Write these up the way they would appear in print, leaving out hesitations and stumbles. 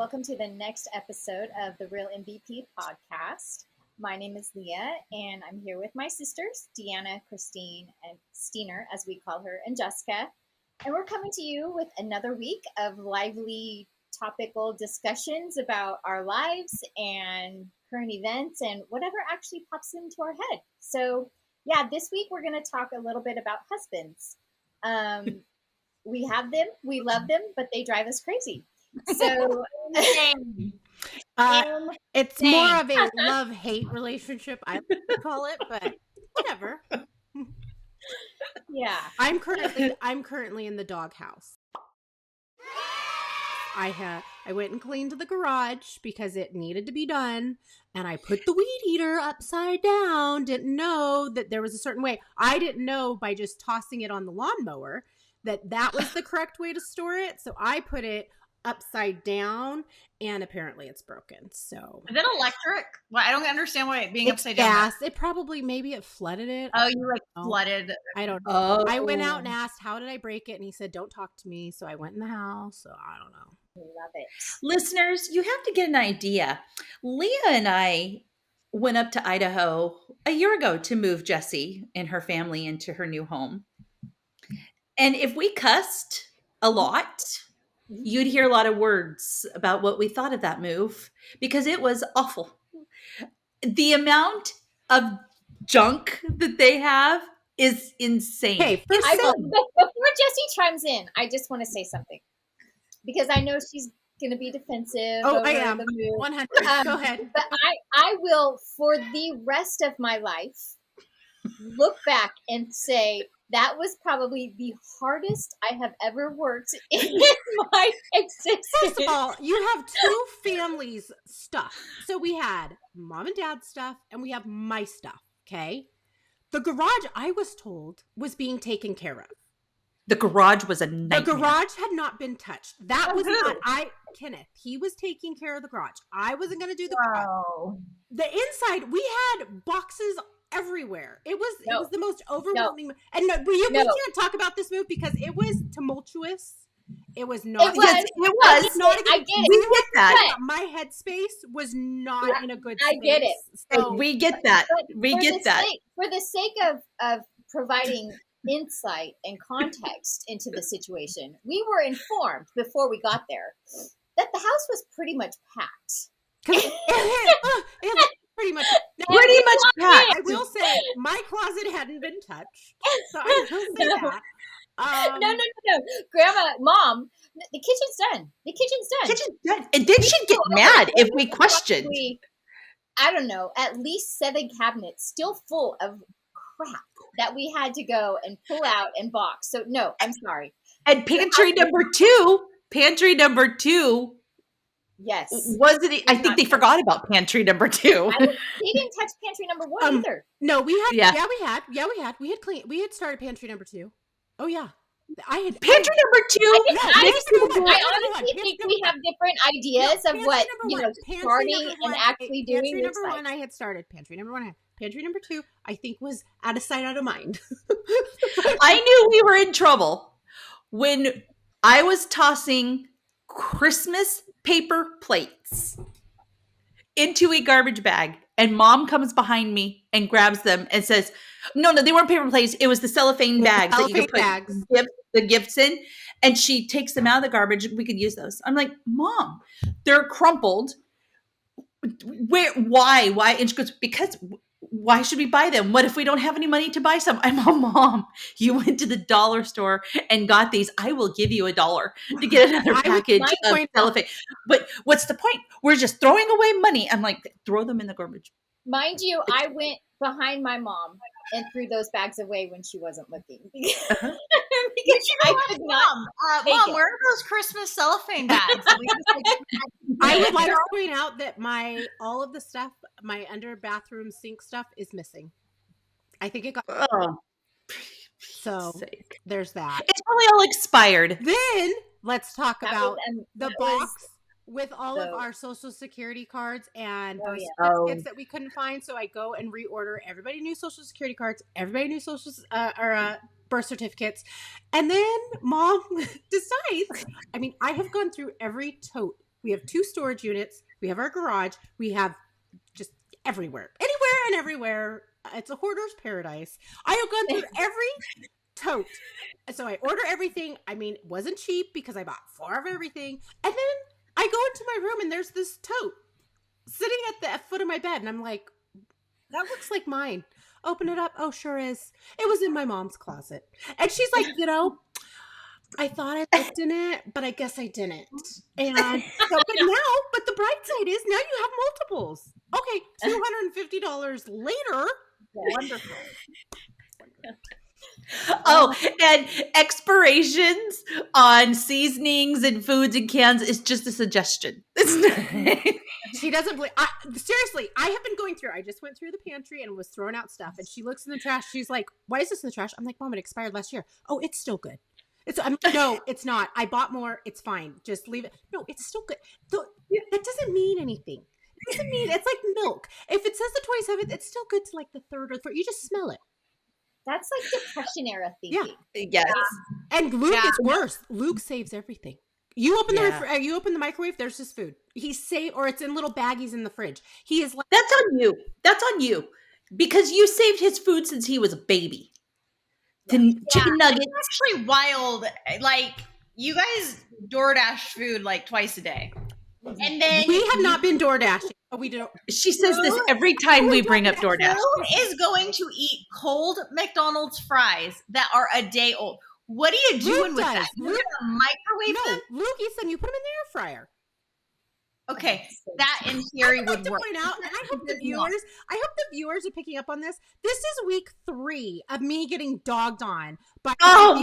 welcome to the next episode of the Real MVP podcast. My name is Leah, and I'm here with my sisters, Deanna, Christine, and Steiner, as we call her, and Jessica. And we're coming to you with another week of lively topical discussions about our lives and current events and whatever actually pops into our head. So, yeah, this week we're going to talk a little bit about husbands. We have them, we love them, but they drive us crazy. So it's more of a love-hate relationship, I like to call it, but whatever. Yeah. I'm currently in the doghouse. I went and cleaned the garage because it needed to be done, and I put the weed eater upside down. Didn't know that there was a certain way. I didn't know by just tossing it on the lawnmower that was the correct way to store it. So I put it upside down, and apparently it's broken. So is it electric? Well, I don't understand why it being it's upside gas. down. It probably maybe it flooded it. Oh, you flooded. I don't know. I went out and asked, how did I break it? And he said, don't talk to me. So I went in the house. So I don't know. Love it. Listeners, you have to get an idea. Leah and I went up to Idaho a year ago to move Jessie and her family into her new home. And if we cussed a lot, you'd hear a lot of words about what we thought of that move because it was awful. The amount of junk that they have is insane. Hey, before Jessie chimes in, I just want to say something because I know she's going to be defensive. Oh, I am. 100. Go ahead. But I will, for the rest of my life, look back and say, that was probably the hardest I have ever worked in my existence. First of all, you have two families' stuff. So we had mom and dad's stuff, and we have my stuff, okay? The garage, I was told, was being taken care of. The garage was a nightmare. The garage had not been touched. That was not, Kenneth, he was taking care of the garage. I wasn't going to do the garage. The inside, we had boxes everywhere. It was the most overwhelming. And we can't talk about this move because it was tumultuous. It was not. It was not. I get it. We get that. My headspace was not in a good space. I get it. So we get that. For the sake of providing insight and context into the situation, we were informed before we got there that the house was pretty much packed. Pretty much packed. I will say my closet hadn't been touched, so I will say that. No, Grandma, Mom, the kitchen's done. Kitchen's done. And then she'd get mad if we questioned. I don't know, at least 7 cabinets still full of crap that we had to go and pull out and box. So no, I'm sorry. And pantry number two. Yes. Wasn't it? I think they forgot about pantry number 2. They didn't touch pantry number 1 either. No, we had. We had started pantry number 2. Oh yeah. I had pantry number 2. I honestly think we have different ideas of what starting and actually doing. Pantry number 1 I had started. Pantry number 1 Pantry number 2 I think was out of sight, out of mind. I knew we were in trouble when I was tossing Christmas paper plates into a garbage bag, and Mom comes behind me and grabs them and says, no, they weren't paper plates. It was the cellophane bags that you could put the gifts in. And she takes them out of the garbage. We could use those. I'm like, Mom, they're crumpled. Why? And she goes, because why should we buy them? What if we don't have any money to buy some? I'm a Mom. You went to the dollar store and got these. I will give you $1 to get another package of cellophane. But what's the point? We're just throwing away money. I'm like, throw them in the garbage. Mind you, I went behind my mom and threw those bags away when she wasn't looking. Because I could not. Mom, where are those Christmas cellophane bags? I would like to point out that all of the stuff, my under bathroom sink stuff, is missing. I think it got. Oh, so there's that. It's probably all expired. Then let's talk about the box with all of our social security cards and birth certificates that we couldn't find. So I go and reorder everybody new social security cards, everybody new birth certificates. And then Mom decides, I have gone through every tote We have 2 storage units. We have our garage. We have just everywhere, anywhere and everywhere. It's a hoarder's paradise. I have gone through every tote. So I order everything. I mean, it wasn't cheap because I bought 4 of everything. And then I go into my room and there's this tote sitting at the foot of my bed. And I'm like, that looks like mine. Open it up. Oh, sure is. It was in my mom's closet. And she's like, I thought I looked in it, but I guess I didn't. And so, but the bright side is now you have multiples. Okay, $250 later. Wonderful. Oh, and expirations on seasonings and foods and cans is just a suggestion. She doesn't believe. Seriously, I have been going through. I just went through the pantry and was throwing out stuff. And she looks in the trash. She's like, "Why is this in the trash?" I'm like, "Mom, it expired last year." "Oh, it's still good." No, it's not. I bought more. It's fine. Just leave it. No, it's still good. That doesn't mean anything. It doesn't mean it's like milk. If it says the 27th, it's still good to like the 3rd or 4th. You just smell it. That's like Depression era thinking. Yes. And Luke is worse. Luke saves everything. You open you open the microwave, there's his food. Or it's in little baggies in the fridge. He is like, that's on you. That's on you. Because you saved his food since he was a baby. Chicken nuggets. It's actually wild. Like, you guys DoorDash food like twice a day. And then we have not been DoorDashing. Oh, we don't. She says this every time we bring up DoorDash. Who is going to eat cold McDonald's fries that are a day old? What are you doing with that? You're gonna microwave them? Luke eats them. You put them in the air fryer. Okay, that in theory would work. Point out, and I hope the viewers are picking up on this. This is week 3 of me getting dogged on by drama.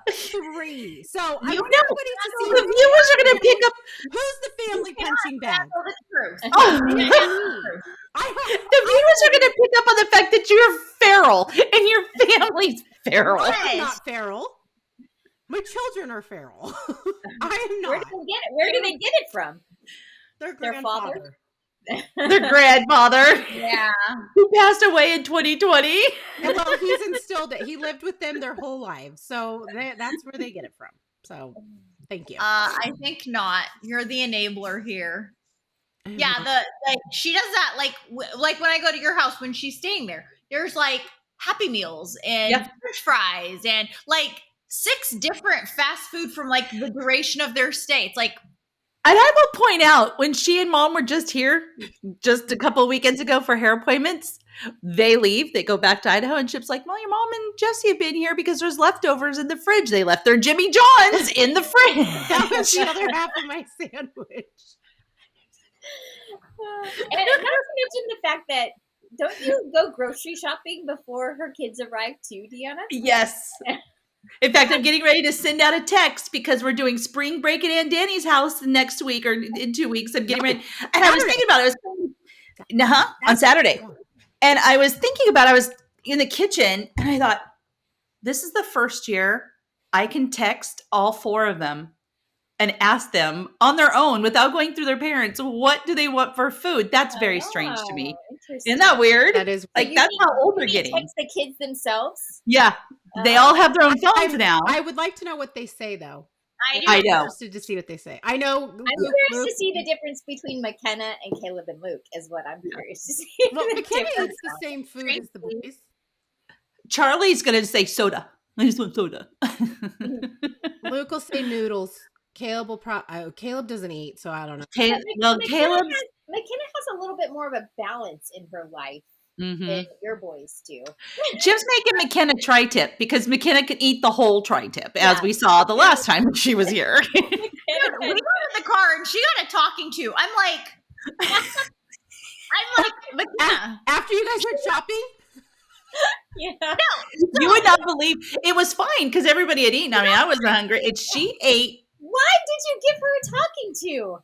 Week 3. So I know want everybody to see the viewers are going to pick up. Who's the family punching bag? The viewers are going to pick up on the fact that you're feral and your family's feral. I'm not feral. My children are feral. I am not. Where do they get it? Where do they get it from? Their father. Their grandfather. Yeah. Who passed away in 2020. Well, he's instilled it. He lived with them their whole lives. So that's where they get it from. So thank you. I think not. You're the enabler here. Yeah, she does that like when I go to your house when she's staying there. There's like Happy Meals and French fries and like 6 different fast food from like the duration of their stay. It's like, and I will point out when she and Mom were just here just a couple of weekends ago for hair appointments, they leave, they go back to Idaho, and Chip's like, "Well, your mom and Jesse have been here because there's leftovers in the fridge. They left their Jimmy John's in the fridge." That was the other half of my sandwich. And not to mention the fact that, don't you go grocery shopping before her kids arrive too, Deanna? Yes. In fact, I'm getting ready to send out a text because we're doing spring break at Aunt Danny's house next week or in 2 weeks. I'm getting ready. And I was thinking about it. On Saturday. And I was thinking about it. I was in the kitchen and I thought, this is the first year I can text all 4 of them and ask them on their own without going through their parents, what do they want for food? That's very strange to me. Isn't that weird? That is like, that's how old they're getting. Text the kids themselves? Yeah. They all have their own phones now. I would like to know what they say, though. I know. I'm interested to see what they say. I know. I'm curious to see the difference between McKenna and Caleb and Luke is what I'm curious to see. Well, McKenna eats the same food as the boys. Charlie's going to say soda. I just want soda. Luke will say noodles. Caleb will Caleb doesn't eat, so I don't know. McKenna has a little bit more of a balance in her life than your boys do. Jim's making McKenna tri-tip because McKenna can eat the whole tri-tip, as we saw the last time she was here. Dude, we got in the car and she got a talking to. I'm like, McKenna. After you guys went shopping? Yeah. No, you would not believe it was fine because everybody had eaten. I mean, I wasn't hungry. She ate. Why did you give her a talking to?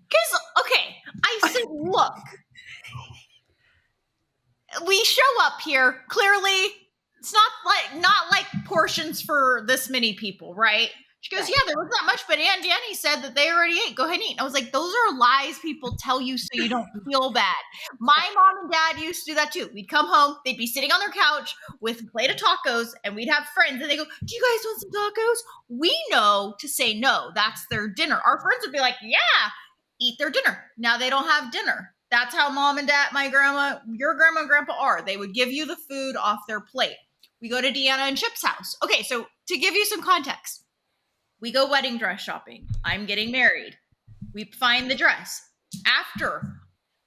Because, okay, I said, look, we show up here. Clearly, it's not like portions for this many people, right? She goes, yeah, there wasn't that much, but Aunt Danny said that they already ate. Go ahead and eat. And I was like, those are lies people tell you so you don't feel bad. My mom and dad used to do that too. We'd come home, they'd be sitting on their couch with a plate of tacos, and we'd have friends, and they go, do you guys want some tacos? We know to say no. That's their dinner. Our friends would be like, yeah, eat their dinner. Now they don't have dinner. That's how mom and dad, my grandma, your grandma and grandpa are. They would give you the food off their plate. We go to Deanna and Chip's house. Okay, so to give you some context, we go wedding dress shopping. I'm getting married. We find the dress. After,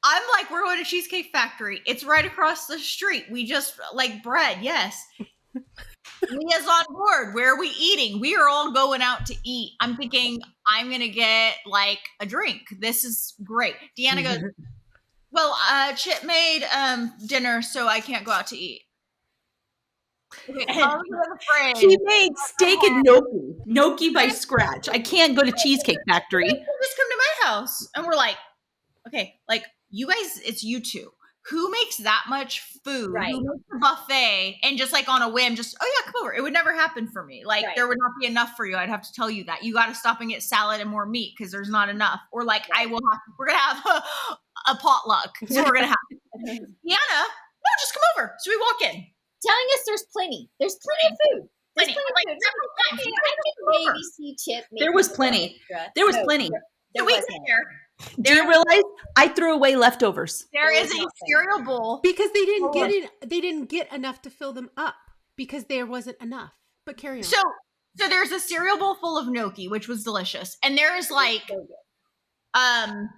I'm like, we're going to Cheesecake Factory. It's right across the street. We just like bread. Yes. Leah's on board. Where are we eating? We are all going out to eat. I'm thinking I'm going to get like a drink. This is great. Deanna goes, well, Chip made dinner, so I can't go out to eat. Okay, she made steak and gnocchi by scratch. I can't go to Cheesecake Factory. Just come to my house. And we're like, okay, like you guys, it's you two. Who makes that much food? Right. Who makes a buffet and just like on a whim, just, oh yeah, come over. It would never happen for me. Like there would not be enough for you. I'd have to tell you that. You got to stop and get salad and more meat because there's not enough. Or like we're going to have a potluck. So we're going to have Deanna, no, just come over. So we walk in. Telling us there's plenty. There's plenty of food. There's plenty of food. I can maybe see Chip. There was plenty. There was plenty. So we get there. Do you realize I threw away leftovers? There is a cereal bowl because they didn't get it. They didn't get enough to fill them up because there wasn't enough. But carry on. So there's a cereal bowl full of gnocchi, which was delicious, and there's like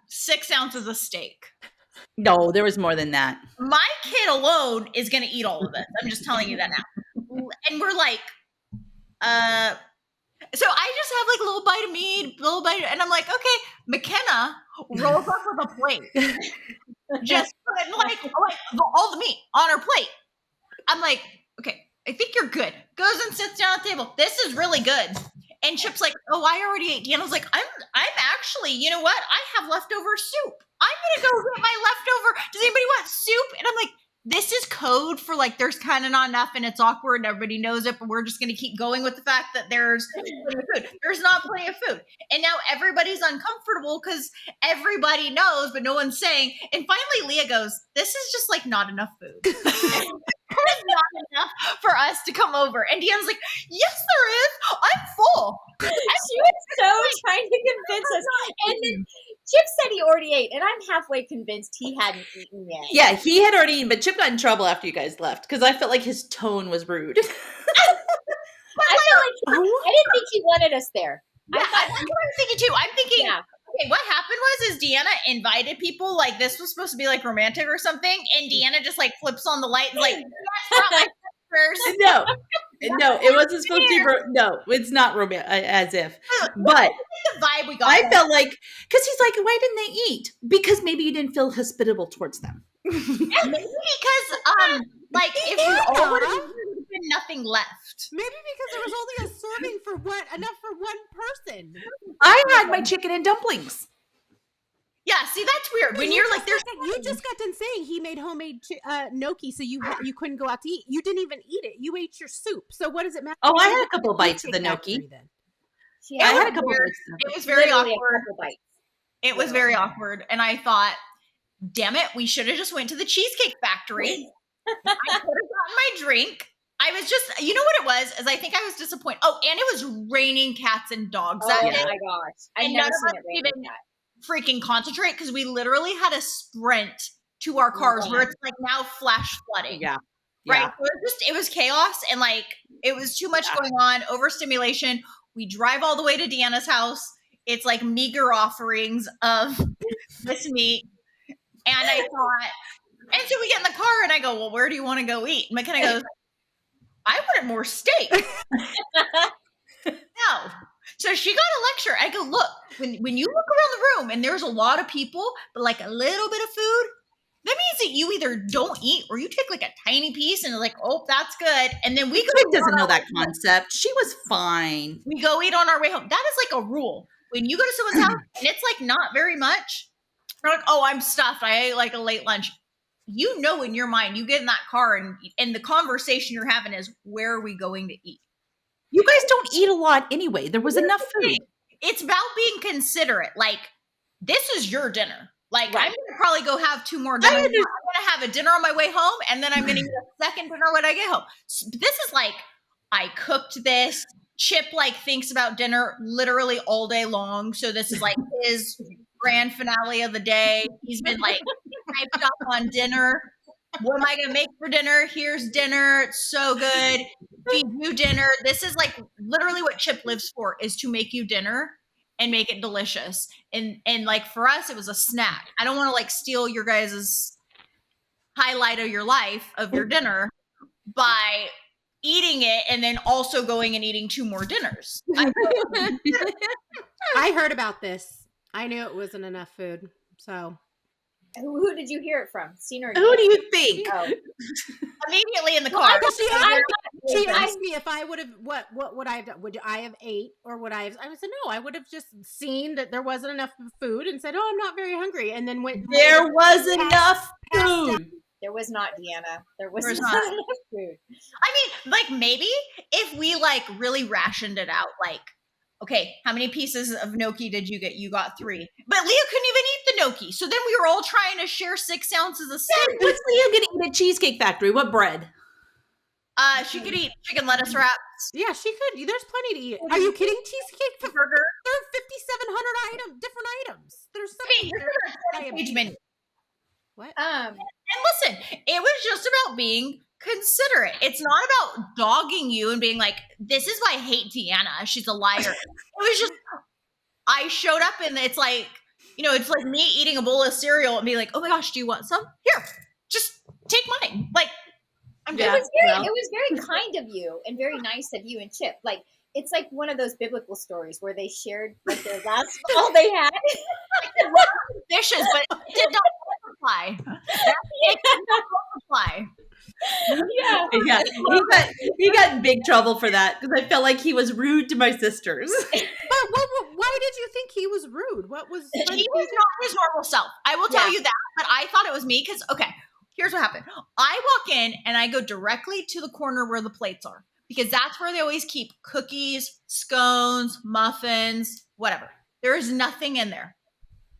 6 ounces of steak. No, there was more than that. My kid alone is going to eat all of this. I'm just telling you that now. And we're like, so I just have like a little bite of meat, and I'm like, okay. McKenna rolls up with a plate, just putting like all the meat on her plate. I'm like, okay, I think you're good. Goes and sits down at the table. This is really good. And Chip's like, oh, I already ate. Deanna's like, I'm actually, you know what? I have leftover soup. I'm gonna go get my leftover. Does anybody want soup? And I'm like, this is code for like there's kind of not enough and it's awkward and everybody knows it, but we're just gonna keep going with the fact that there's plenty of food. There's not plenty of food. And now everybody's uncomfortable because everybody knows, but no one's saying. And finally Leah goes, this is just like not enough food. There's not enough for us to come over. And Deanna's like, yes, there is. I'm full. She was so trying to convince us. And then Chip said he already ate, and I'm halfway convinced he hadn't eaten yet. Yeah, he had already eaten, but Chip got in trouble after you guys left because I felt like his tone was rude. I didn't think he wanted us there. Yeah, that's what I'm thinking too. I'm thinking, okay, what happened was Deanna invited people, like this was supposed to be like romantic or something, and Deanna just like flips on the light and like, that's not my sisters. No, it wasn't supposed to be. No, it's not romantic, as if. But the vibe we got. I felt like, because he's like, why didn't they eat? Because maybe you didn't feel hospitable towards them. Yeah, maybe because, like, if you all would have been nothing left. Maybe because there was only a serving for enough for one person. I had my chicken and dumplings. Yeah, see, that's weird. When you're like, you just got done saying he made homemade gnocchi, so you couldn't go out to eat. You didn't even eat it. You ate your soup. So what does it matter? Oh, I had a couple of bites of the gnocchi. I had a couple of bites. It was very awkward. It was very awkward, and I thought, damn it, we should have just went to the Cheesecake Factory. I could have gotten my drink. I was just, you know what it was? Is I think I was disappointed. Oh, and it was raining cats and dogs that day. Oh my gosh! I've never seen it rain like that. Freaking concentrate because we literally had a sprint to our cars where it's like now flash flooding. Yeah. Right. So it was chaos and like it was too much going on, overstimulation. We drive all the way to Deanna's house. It's like meager offerings of this meat. And I thought, and so we get in the car and I go, well, where do you want to go eat? And McKenna goes, I wanted more steak. No. So she got a lecture. I go, look, when you look around the room and there's a lot of people, but like a little bit of food, that means that you either don't eat or you take like a tiny piece and like, oh, that's good. And then we go. She doesn't know that concept. She was fine. We go eat on our way home. That is like a rule. When you go to someone's house and it's like not very much, you're like, oh, I'm stuffed. I ate like a late lunch. You know, in your mind, you get in that car and the conversation you're having is, where are we going to eat? You guys don't eat a lot anyway. There was enough food. It's about being considerate. Like, this is your dinner. Like, I'm going to probably go have 2 more dinners. I'm going to have a dinner on my way home, and then I'm going to eat a second dinner when I get home. So this is like, I cooked this. Chip, like, thinks about dinner literally all day long. So this is, like, his grand finale of the day. He's been, like, hyped up on dinner. What am I going to make for dinner? Here's dinner. It's so good. Feed you dinner. This is, like, literally what Chip lives for, is to make you dinner and make it delicious. And like, for us, it was a snack. I don't want to, like, steal your guys' highlight of your life, of your dinner, by eating it and then also going and eating 2 more dinners. I heard about this. I knew it wasn't enough food. So Who did you hear it from? Stina or Who do you think? Oh. Immediately in the car. She asked me if I would have, what would I have done? Would I have ate, or would I have? I said no. I would have just seen that there wasn't enough food and said, "Oh, I'm not very hungry," and then went. There was enough food. There was not, Deanna. There was not enough food. I mean, like, maybe if we, like, really rationed it out, like, okay, how many pieces of gnocchi did you get? You got 3. But Leah couldn't even eat the gnocchi. So then we were all trying to share 6 ounces of steak. What's Leah going to eat at Cheesecake Factory? What bread? She could eat chicken lettuce wraps. Yeah, she could. There's plenty to eat. Are you kidding? Cheesecake Burger. There are 5,700 different items. There's so Hey, many. you're page menu. What? And listen, it was just about being considerate. It's not about dogging you and being like, this is why I hate Deanna. She's a liar. It was just, I showed up and it's like, it's like me eating a bowl of cereal and being like, oh my gosh, do you want some? Here, just take mine. Like, it was very kind of you and very nice of you and Chip. Like, it's like one of those biblical stories where they shared, like, their last all they had. Dishes, but it did not multiply. It did not multiply. Yeah. He got in big trouble for that because I felt like he was rude to my sisters. But why did you think he was rude? He was not his normal self. I will tell you that, but I thought it was me because, okay, here's what happened. I walk in and I go directly to the corner where the plates are because that's where they always keep cookies, scones, muffins, whatever. There is nothing in there.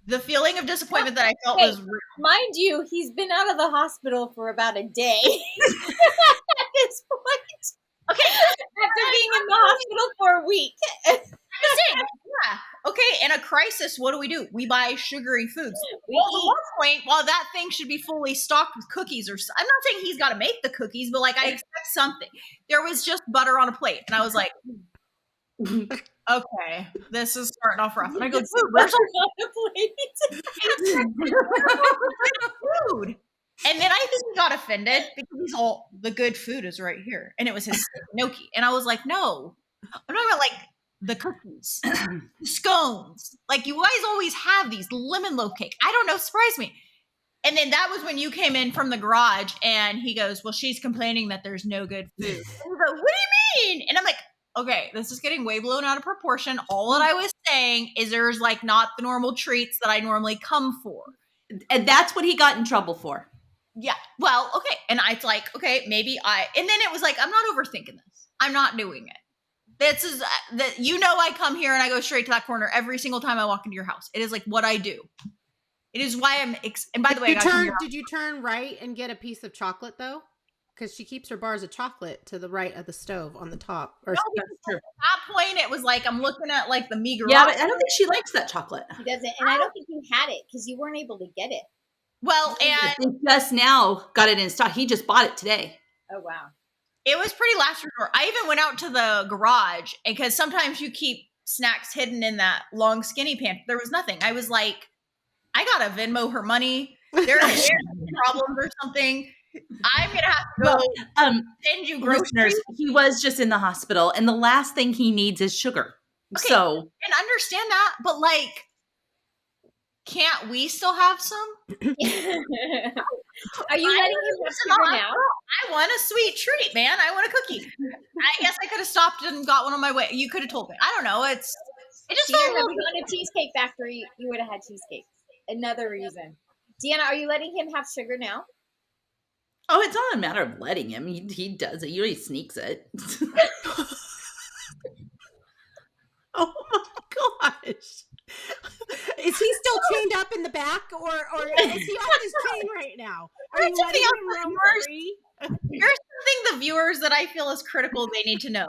The feeling of disappointment that I felt was real. Mind you, he's been out of the hospital for about a day at this point. Okay. After being in the hospital for a week. Yeah. Okay, in a crisis, what do? We buy sugary foods. At one point, while that thing should be fully stocked with cookies, I'm not saying he's got to make the cookies, but, like, I expect something. There was just butter on a plate, and I was like, okay, this is starting off rough. And I go, dude, where's our food? And then I think he got offended because he's all, the good food is right here. And it was his gnocchi. And I was like, no, I'm talking about, like, the cookies, the scones. Like, you guys always have these lemon loaf cake. I don't know, surprise me. And then that was when you came in from the garage and he goes, well, she's complaining that there's no good food. And you go, what do you mean? And I'm like, okay, this is getting way blown out of proportion. All that I was saying is there's, like, not the normal treats that I normally come for. And that's what he got in trouble for. Yeah. Well, okay. And it's like, okay, maybe and then it was like, I'm not overthinking this. I'm not doing it. This is that, I come here and I go straight to that corner every single time I walk into your house. It is like what I do. It is why and by the way, did you turn right and get a piece of chocolate though? Because she keeps her bars of chocolate to the right of the stove on the top. Or no, at that point, it was like I'm looking at, like, the meager. Yeah, but I don't think she likes that chocolate. She doesn't, and I don't think you had it because you weren't able to get it. Well, and he just now got it in stock. He just bought it today. Oh wow! It was pretty last resort. I even went out to the garage because sometimes you keep snacks hidden in that long skinny pant. There was nothing. I was like, I gotta Venmo her money. There's problems or something. I'm gonna have to go send you groceries. Listeners, he was just in the hospital, and the last thing he needs is sugar. Okay, so, and understand that, but, like, can't we still have some? Are you letting him have sugar now? I want a sweet treat, man. I want a cookie. I guess I could have stopped and got one on my way. You could have told me. I don't know. It just felt like we gone to Cheesecake Factory. You would have had cheesecake. Another reason. Deanna, are you letting him have sugar now? Oh, it's not a matter of letting him. He does it. He sneaks it. Oh my gosh. Is he still chained up in the back, or is he off his chain right now? Are you letting him roam free? Here's something the viewers that I feel is critical they need to know.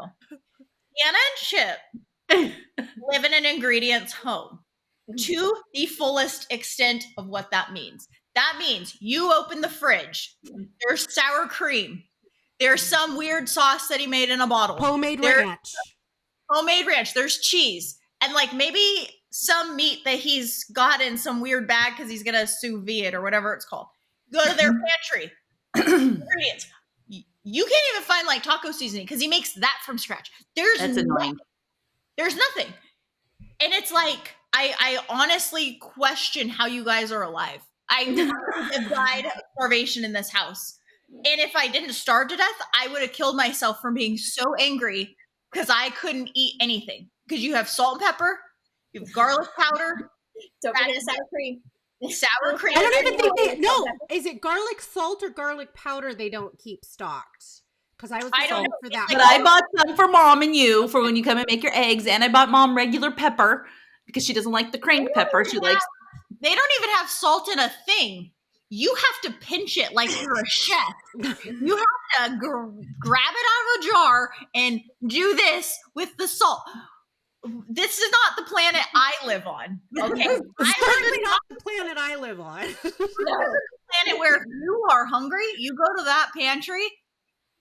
Anna and Chip live in an ingredients home to the fullest extent of what that means. That means you open the fridge, there's sour cream, there's some weird sauce that he made in a bottle. Homemade ranch. Homemade ranch, there's cheese, and like maybe some meat that he's got in some weird bag because he's gonna sous vide it or whatever it's called. Go to their pantry. Ingredients. You can't even find like taco seasoning because he makes that from scratch. That's annoying. There's nothing. And it's like, I honestly question how you guys are alive. I have died of starvation in this house. And if I didn't starve to death, I would have killed myself from being so angry because I couldn't eat anything. Because you have salt and pepper, you have garlic powder. Don't forget sour cream. Sour cream. I don't even think is it garlic salt or garlic powder they don't keep stocked? Because I was excited for that. But I bought some for Mom and you for when you come and make your eggs, and I bought Mom regular pepper because she doesn't like the cranked pepper. She likes. They don't even have salt in a thing. You have to pinch it like you're a chef. You have to grab it out of a jar and do this with the salt. This is not the planet I live on. Okay, Certainly not the planet I live on. No, the planet where if you are hungry, you go to that pantry.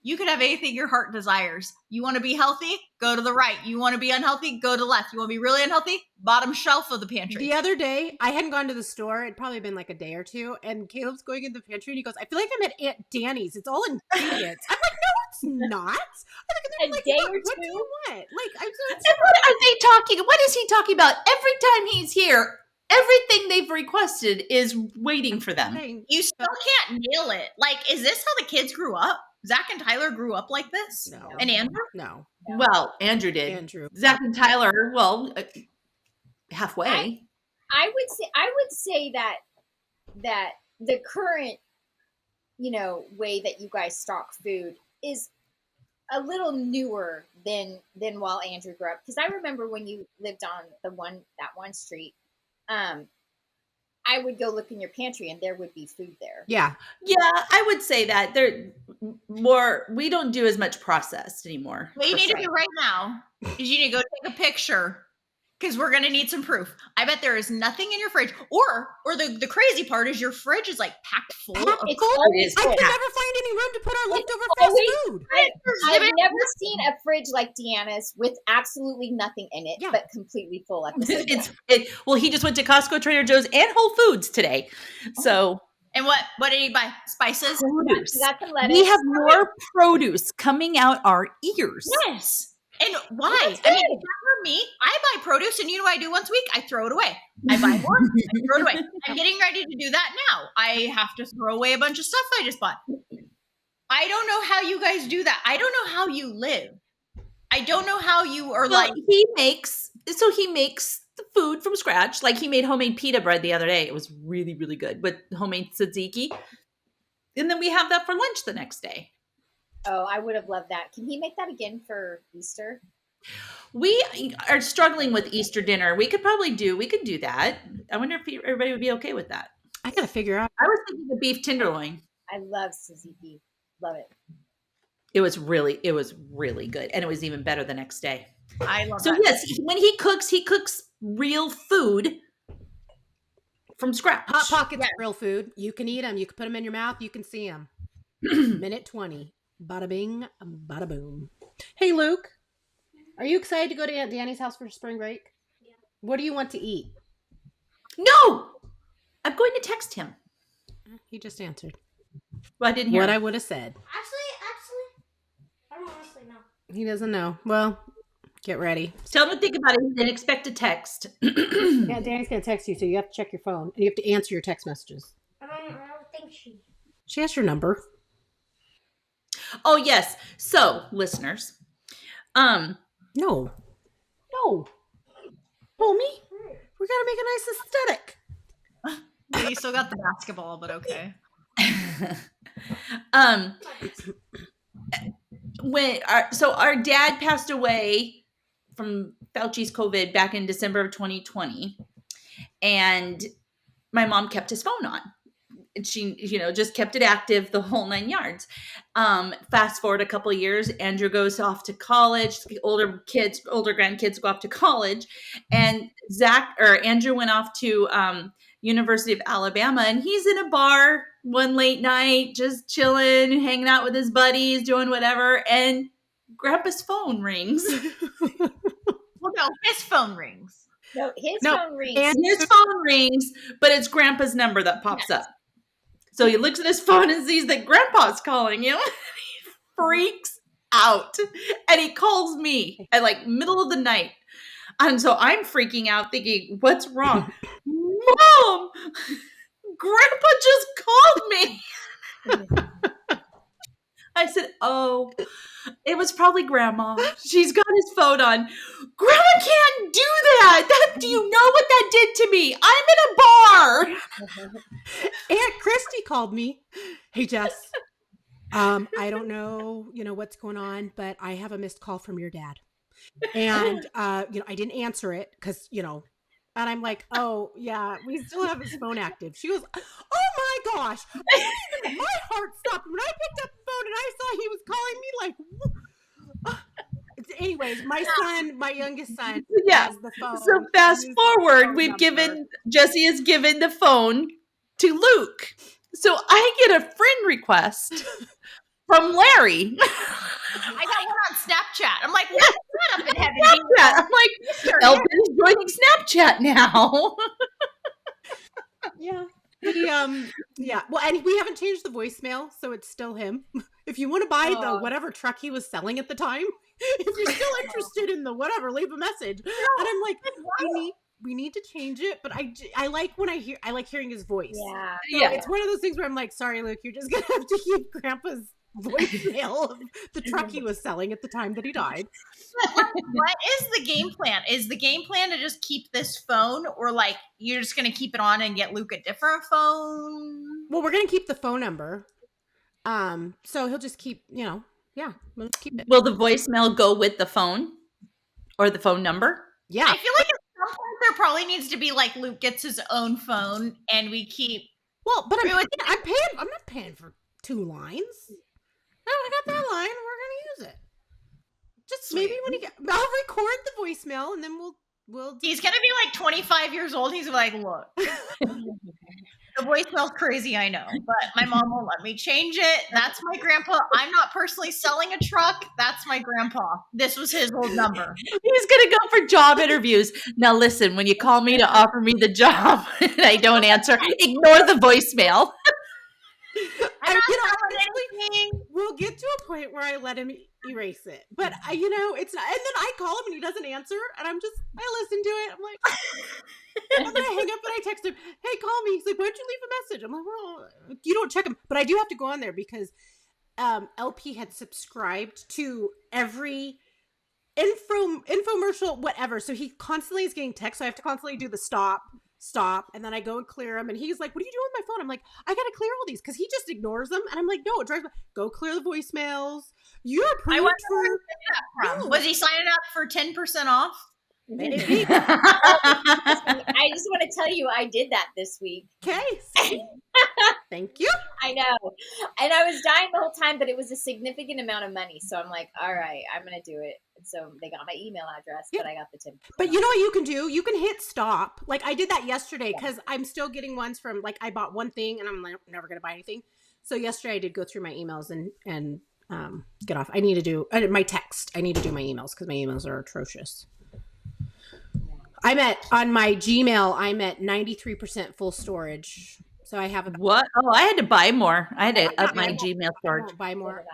You can have anything your heart desires. You want to be healthy? Go to the right. You want to be unhealthy? Go to the left. You want to be really unhealthy? Bottom shelf of the pantry. The other day, I hadn't gone to the store. It'd probably been like a day or two. And Caleb's going in the pantry and he goes, I feel like I'm at Aunt Danny's. It's all ingredients. I'm like, no, it's not. I'm like, a day or what two? do you want? Like, I'm so And what are they talking? What is he talking about? Every time he's here, everything they've requested is waiting for them. You still can't nail it. Like, is this how the kids grew up? Zach and Tyler grew up like this? No. And Andrew? No. Well, Andrew did. Zach and Tyler, well, halfway. I would say that the current, way that you guys stock food is a little newer than while Andrew grew up. Because I remember when you lived on that one street, I would go look in your pantry and there would be food there. Yeah. Yeah, I would say that we don't do as much processed anymore. What you need to do right now is you need to go take a picture because we're going to need some proof. I bet there is nothing in your fridge. Or the crazy part is your fridge is like packed full of food. I could never find any room to put our leftover fast food. I've never seen a fridge like Deanna's with absolutely nothing in it, but completely full at the same time. Well, he just went to Costco, Trader Joe's, and Whole Foods today. So, and what did he buy? Spices? Produce. Got some lettuce. We have more produce coming out our ears. Yes. And why? I mean, for me, I buy produce, and you know what I do once a week? I throw it away. I buy more, I throw it away. I'm getting ready to do that now. I have to throw away a bunch of stuff I just bought. I don't know how you guys do that. I don't know how you live. I don't know how you are he makes the food from scratch. Like he made homemade pita bread the other day. It was really, really good with homemade tzatziki. And then we have that for lunch the next day. Oh, I would have loved that. Can he make that again for Easter? We are struggling with Easter dinner. We could do that. I wonder if everybody would be okay with that. I gotta figure out. I was thinking the beef tenderloin. I love tzatziki. Love it. It was really good. And it was even better the next day. I love so that. Yes, when he cooks real food from scratch. Hot Pockets are real food. You can eat them. You can put them in your mouth. You can see them. Minute 20. Bada bing, bada boom. Hey, Luke. Are you excited to go to Aunt Danny's house for spring break? Yeah. What do you want to eat? No! I'm going to text him. He just answered. Well, I didn't hear what him. I would have said. Actually, I don't honestly know. He doesn't know. Well, get ready. Tell him to think about it and then expect a text. Yeah, Danny's going to text you, so you have to check your phone. And you have to answer your text messages. I don't think she... She has your number. Oh, yes. So, listeners. No. Homie, we got to make a nice aesthetic. Yeah, you still got the basketball, but okay. Our dad passed away from Fauci's COVID back in December of 2020. And my mom kept his phone on. And she, just kept it active the whole 9 yards. Fast forward a couple of years, Andrew goes off to college. Older grandkids go off to college, and Andrew went off to University of Alabama, and he's in a bar one late night, just chilling, hanging out with his buddies, doing whatever, and Grandpa's phone rings. Well, no, his phone rings. No, his No, phone rings. and- His phone rings, but it's Grandpa's number that pops up. So he looks at his phone and sees that Grandpa's calling him. He freaks out. And he calls me at like middle of the night. And so I'm freaking out thinking, what's wrong? Mom, Grandpa just called me. I said, oh, it was probably Grandma. She's got his phone on. Grandma can't do that. Do you know what that did to me? I'm in a bar. Aunt Christy called me. Hey, Jess. I don't know, what's going on, but I have a missed call from your dad. And, I didn't answer it because, and I'm like, oh, yeah, we still have his phone active. She goes, oh, my gosh. My heart stopped when I picked up the phone and I saw he was calling me like, anyways, my youngest son has the phone. So fast forward, Jesse has given the phone to Luke. So I get a friend request from Larry. I got one on Snapchat. I'm like, Yes. what up in heaven? Snapchat. I'm like, Elvin's joining Snapchat now. Yeah. Yeah. Well, and we haven't changed the voicemail, so it's still him. If you want to buy the whatever truck he was selling at the time, if you're still interested in the whatever, leave a message. And I'm like, we need to change it, but I like hearing his voice. Yeah. So it's one of those things where I'm like, sorry, Luke, you're just gonna have to keep Grandpa's voicemail of the truck he was selling at the time that he died. What is the game plan? Is the game plan to just keep this phone, or like you're just gonna keep it on and get Luke a different phone? Well, we're gonna keep the phone number. So he'll just keep, we'll keep it. Will the voicemail go with the phone or the phone number? Yeah. I feel like at some point there probably needs to be like Luke gets his own phone and we keep. Well, but I'm not paying for 2 lines. No, I got that line. We're gonna use it. Just maybe I'll record the voicemail and then we'll. He's gonna be like 25 years old. He's like, look, the voicemail's crazy, I know, but my mom won't let me change it. That's my grandpa. I'm not personally selling a truck. That's my grandpa. This was his old number. He's gonna go for job interviews. Now listen, when you call me to offer me the job and I don't answer, ignore the voicemail. We'll get to a point where I let him erase it, but it's not. And then I call him and he doesn't answer, and I listen to it. I'm like, and then I hang up and I text him, "Hey, call me." He's like, "Why'd you leave a message?" I'm like, "Well, you don't check him," but I do have to go on there because LP had subscribed to every infomercial, whatever. So he constantly is getting texts. So I have to constantly do the stop, and then I go and clear them. And he's like, "What are you doing with my phone?" I'm like, "I gotta clear all these," because he just ignores them. And I'm like, "No, it drives me. Go clear the voicemails. You're approved I wonder for." where he got that from. Was he signing up for 10% off? Maybe. I just want to tell you, I did that this week. Okay. Thank you. I know. And I was dying the whole time, but it was a significant amount of money. So I'm like, all right, I'm going to do it. And so they got my email address, but I got the 10%. But you know what you can do? You can hit stop. Like I did that yesterday because I'm still getting ones from like I bought one thing and I'm like never going to buy anything. So yesterday I did go through my emails and get off. I need to do my text. I need to do my emails because my emails are atrocious. On my Gmail, I'm at 93% full storage. So I have what? Oh, I had to buy more. I had to up my Gmail storage. Buy more.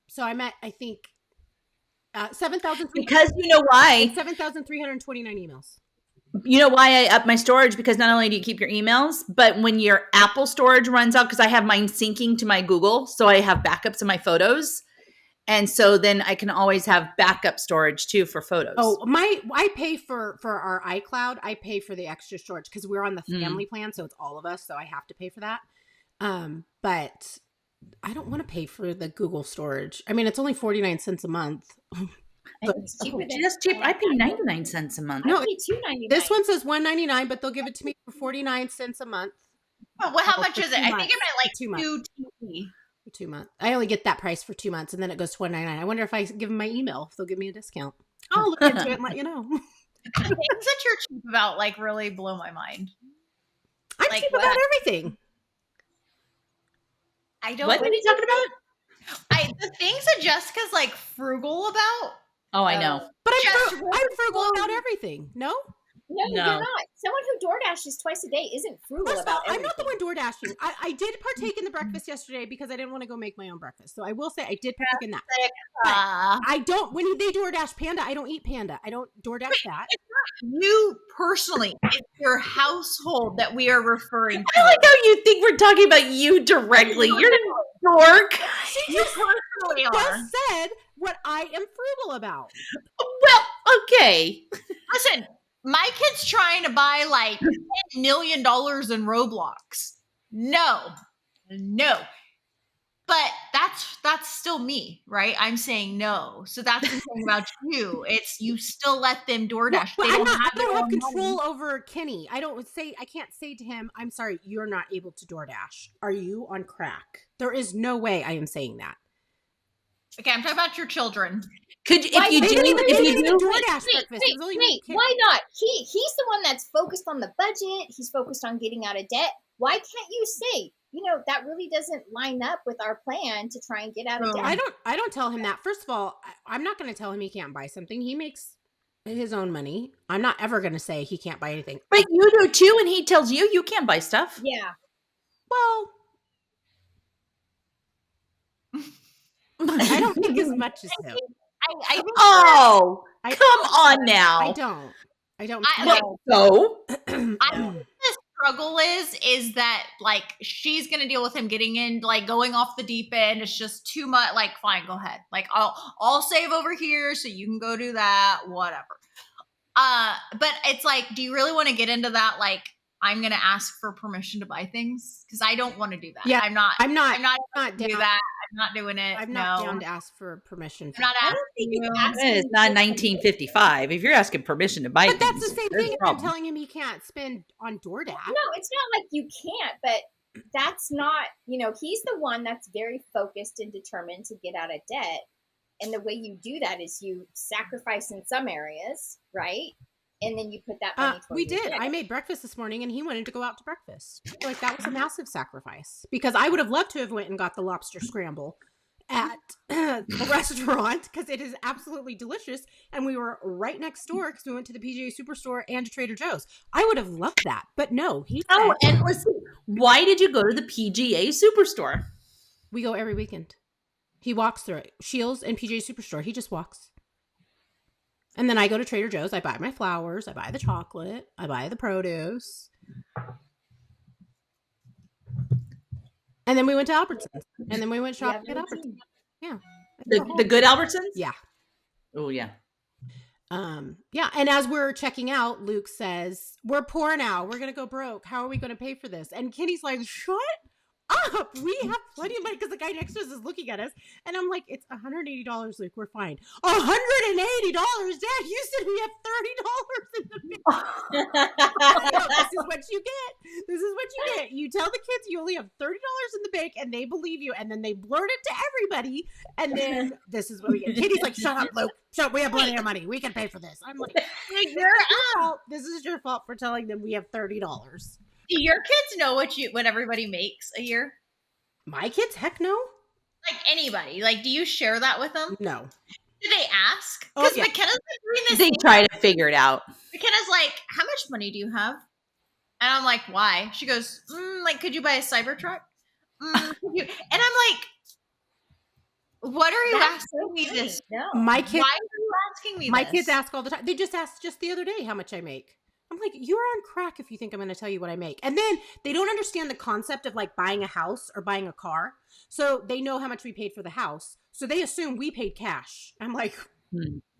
So I'm at, I think, 7,000. Because you know why? 7,329 emails. You know why I up my storage? Because not only do you keep your emails, but when your Apple storage runs out, because I have mine syncing to my Google, so I have backups of my photos. And so then I can always have backup storage too for photos. Oh, I pay for our iCloud. I pay for the extra storage because we're on the family plan, so it's all of us. So I have to pay for that. But I don't want to pay for the Google storage. I mean, it's only 49 cents a month. I think it's cheaper than Just cheap. I pay 99 cents a month. No, I pay $2.99. This one says $1.99, but they'll give it to me for 49 cents a month. Oh, well, how Oh, much for is it? 2 I think months. it meant like For 2 months. $2.20. For 2 months. I only get that price for 2 months, and then it goes to $1.99. I wonder if I give them my email, if they'll give me a discount. I'll look into it and let you know. Things that you're cheap about like really blow my mind. I'm Like cheap what? about everything. I don't. What are you talking about? The things that Jessica's like frugal about. Oh, I know. But Just I'm frugal about everything. No? No, No. you're not. Someone who DoorDashes twice a day isn't frugal First of all, about I'm everything. not the one door dashing. I did partake in the breakfast yesterday because I didn't want to go make my own breakfast. So I will say I did partake in that. I don't, when they DoorDash Panda, I don't eat Panda. I don't DoorDash that. You personally, it's your household that we are referring to. I like how you think we're talking about you directly. You're a dork. You personally are. Just said what I am frugal about. Well, okay. Listen, my kid's trying to buy like $10 million in Roblox. No. But that's still me, right? I'm saying no. So that's the thing about you. It's you still let them DoorDash. Well, They I don't don't have their have own control money. over Kenny. I can't say to him, I'm sorry, you're not able to DoorDash. Are you on crack? There is no way I am saying that. Okay, I'm talking about your children. Could if you do DoorDash breakfast. It was only me and Kenny. Why not? He's the one that's focused on the budget. He's focused on getting out of debt. Why can't you say, that really doesn't line up with our plan to try and get out of debt? I don't tell him that. First of all, I'm not going to tell him he can't buy something. He makes his own money. I'm not ever going to say he can't buy anything. But you do too, and he tells you can't buy stuff. Yeah. Well, I don't think as much as him. I think Come on now. I don't. So I think the struggle is that like she's gonna deal with him getting in, like going off the deep end. It's just too much. Like, fine, go ahead. Like, I'll save over here so you can go do that. Whatever. But it's like, do you really want to get into that? Like, I'm gonna ask for permission to buy things because I don't want to do that. Yeah, I'm not down. do that. I'm not doing it. I'm not down to ask for permission. I'm not asking you. it's not 1955. If you're asking permission to buy But things, that's the same there's thing a if I'm problem. telling him he can't spend on DoorDash. No, it's not like you can't, but that's not, he's the one that's very focused and determined to get out of debt. And the way you do that is you sacrifice in some areas, right? And then you put that money towards we did. debt. I made breakfast this morning and he wanted to go out to breakfast. Like that was a massive sacrifice because I would have loved to have went and got the lobster scramble at the restaurant because it is absolutely delicious. And we were right next door because we went to the PGA Superstore and to Trader Joe's. I would have loved that, but no. And listen, why did you go to the PGA Superstore? We go every weekend. He walks through it. Shields and PGA Superstore. He just walks. And then I go to Trader Joe's. I buy my flowers. I buy the chocolate. I buy the produce. And then we went to Albertsons. And then we went shopping at Albertsons. Yeah. The good Albertsons? Yeah. Oh, yeah. Yeah. And as we're checking out, Luke says, we're poor now. We're going to go broke. How are we going to pay for this? And Kenny's like, shut up. We have plenty of money because the guy next to us is looking at us. And I'm like, it's $180, Luke. We're fine. $180? Dad, you said we have $30 in the bank. This is what you get. This is what you get. You tell the kids you only have $30 in the bank and they believe you. And then they blurt it to everybody. And then this is what we get. Kitty's like, shut up, Luke. Shut up. We have plenty of money. We can pay for this. I'm like, this is your fault for telling them we have $30. Do your kids know what everybody makes a year? My kids? Heck no. Like anybody? Like, do you share that with them? No. Do they ask? Oh, Because yeah. McKenna's like doing this. They try to figure it out. McKenna's like, how much money do you have? And I'm like, why? She goes, like, could you buy a Cybertruck? And I'm like, what are you That's asking me funny. this? No. My kids. Why are you asking me My this? kids ask all the time. They just asked just the other day how much I make. I'm like, you're on crack if you think I'm going to tell you what I make. And then they don't understand the concept of like buying a house or buying a car. So they know how much we paid for the house. So they assume we paid cash. I'm like,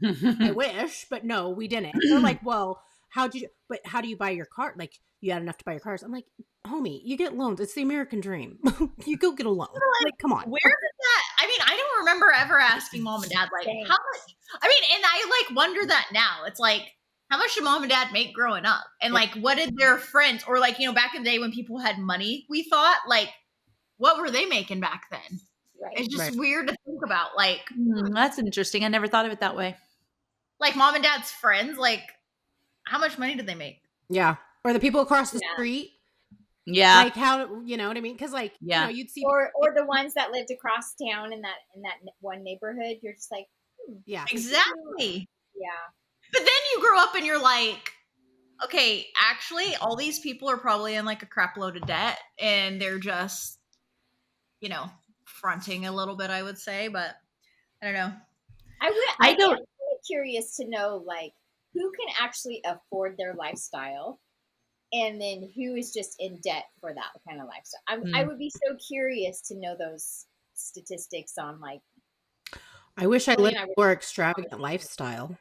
I wish, but no, we didn't. They're like, well, how do you buy your car? Like, you had enough to buy your cars. I'm like, homie, you get loans. It's the American dream. You go get a loan. Like, come on. Where did that? I mean, I don't don't remember ever asking mom and dad, like, Same. how much, I mean, and I like wonder that now. It's like, how much did mom and dad make growing up? And like, what did their friends, or like, you know, back in the day when people had money, we thought, like, what were they making back then? Right. It's just Right. weird to think about, like That's interesting. I never thought of it that way. mom and dad's friends, like, how much money did they make? Yeah. Or the people across the Yeah. street. Yeah. Like how, you know what I mean? Because like, Yeah. you know, you'd see. Or the ones that lived across town in that one neighborhood. You're just like, Yeah. Exactly. yeah. But then you grow up and you're like, okay, actually, all these people are probably in like a crap load of debt and they're just, you know, fronting a little bit, I would say. But I don't know. I don't- am really curious to know, like, who can actually afford their lifestyle and then who is just in debt for that kind of lifestyle. I would be so curious to know those statistics on, like, I wish I Chloe lived and I a were- more extravagant lifestyle.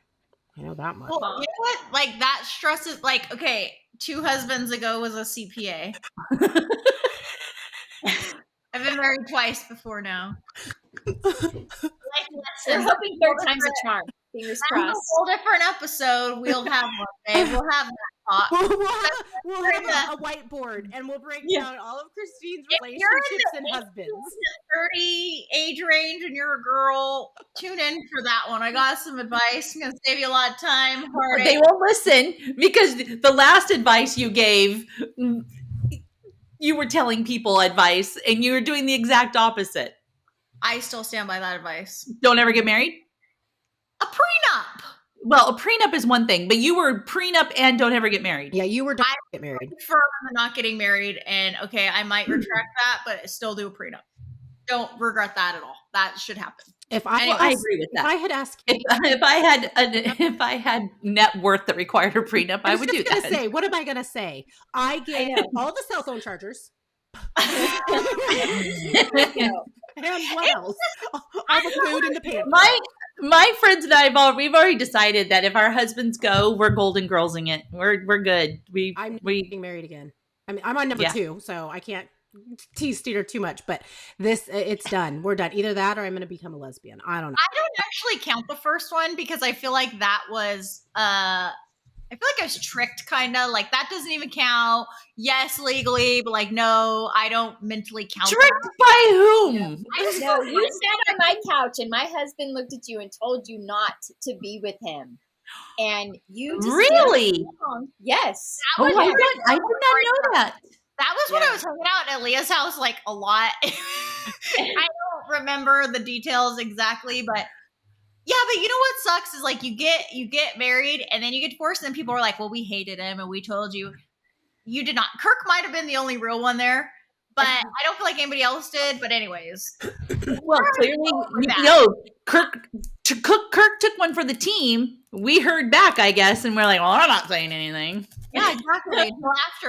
I know that much. Well, you know what? Like that stresses, like, okay, 2 husbands ago was a CPA. I've been married twice before now. We're hoping third time's a charm. Fingers That's a crossed. whole different episode. We'll have one day. We'll have that talk. We'll have a whiteboard and we'll break down all of Christine's If you're in relationships the and husbands. 30 age range and you're a girl, tune in for that one. I got some advice. I'm going to save you a lot of time. Heartache. They won't listen because the last advice you gave, you were telling people advice and you were doing the exact opposite. I still stand by that advice. Don't ever get married? A prenup. Well, a prenup is one thing, but you were prenup and don't ever get married. Yeah, you were done to get married. Firm on not getting married, and okay, I might retract that, but still do a prenup. Don't regret that at all. That should happen. If I, Anyway, I agree with if that. I had asked, If I had net worth that required a prenup, I would do just gonna that. say, what am I gonna say? I get know. all the cell phone chargers. No. And what else? All the food in the pantry. My friends and I we've already decided that if our husbands go, we're golden girlsing it. We're good. I'm never we getting married again. I mean, I'm on number Yeah. 2, so I can't tease Steeder too much. But it's done. We're done. Either that, or I'm going to become a lesbian. I don't know. I don't actually count the first one because I feel like that was I feel like I was tricked, kind of. Like, that doesn't even count. Yes, legally, but like, no, I don't mentally count tricked that. by whom? I just No, you sat on my couch and my husband looked at you and told you not to be with him. And you just Really? Yes. Oh was my very god, I did not know that. That was when Yeah. I was hanging out at Leah's house, like, a lot. I don't remember the details exactly, but yeah, but you know what sucks is like you get married and then you get divorced and then people are like, well, we hated him and we told you. You did not. Kirk might have been the only real one there, but I don't feel like anybody else did. But anyways, Well, clearly, Kirk took one for the team. We heard back, I guess, and we're like, well, I'm not saying anything. yeah, exactly.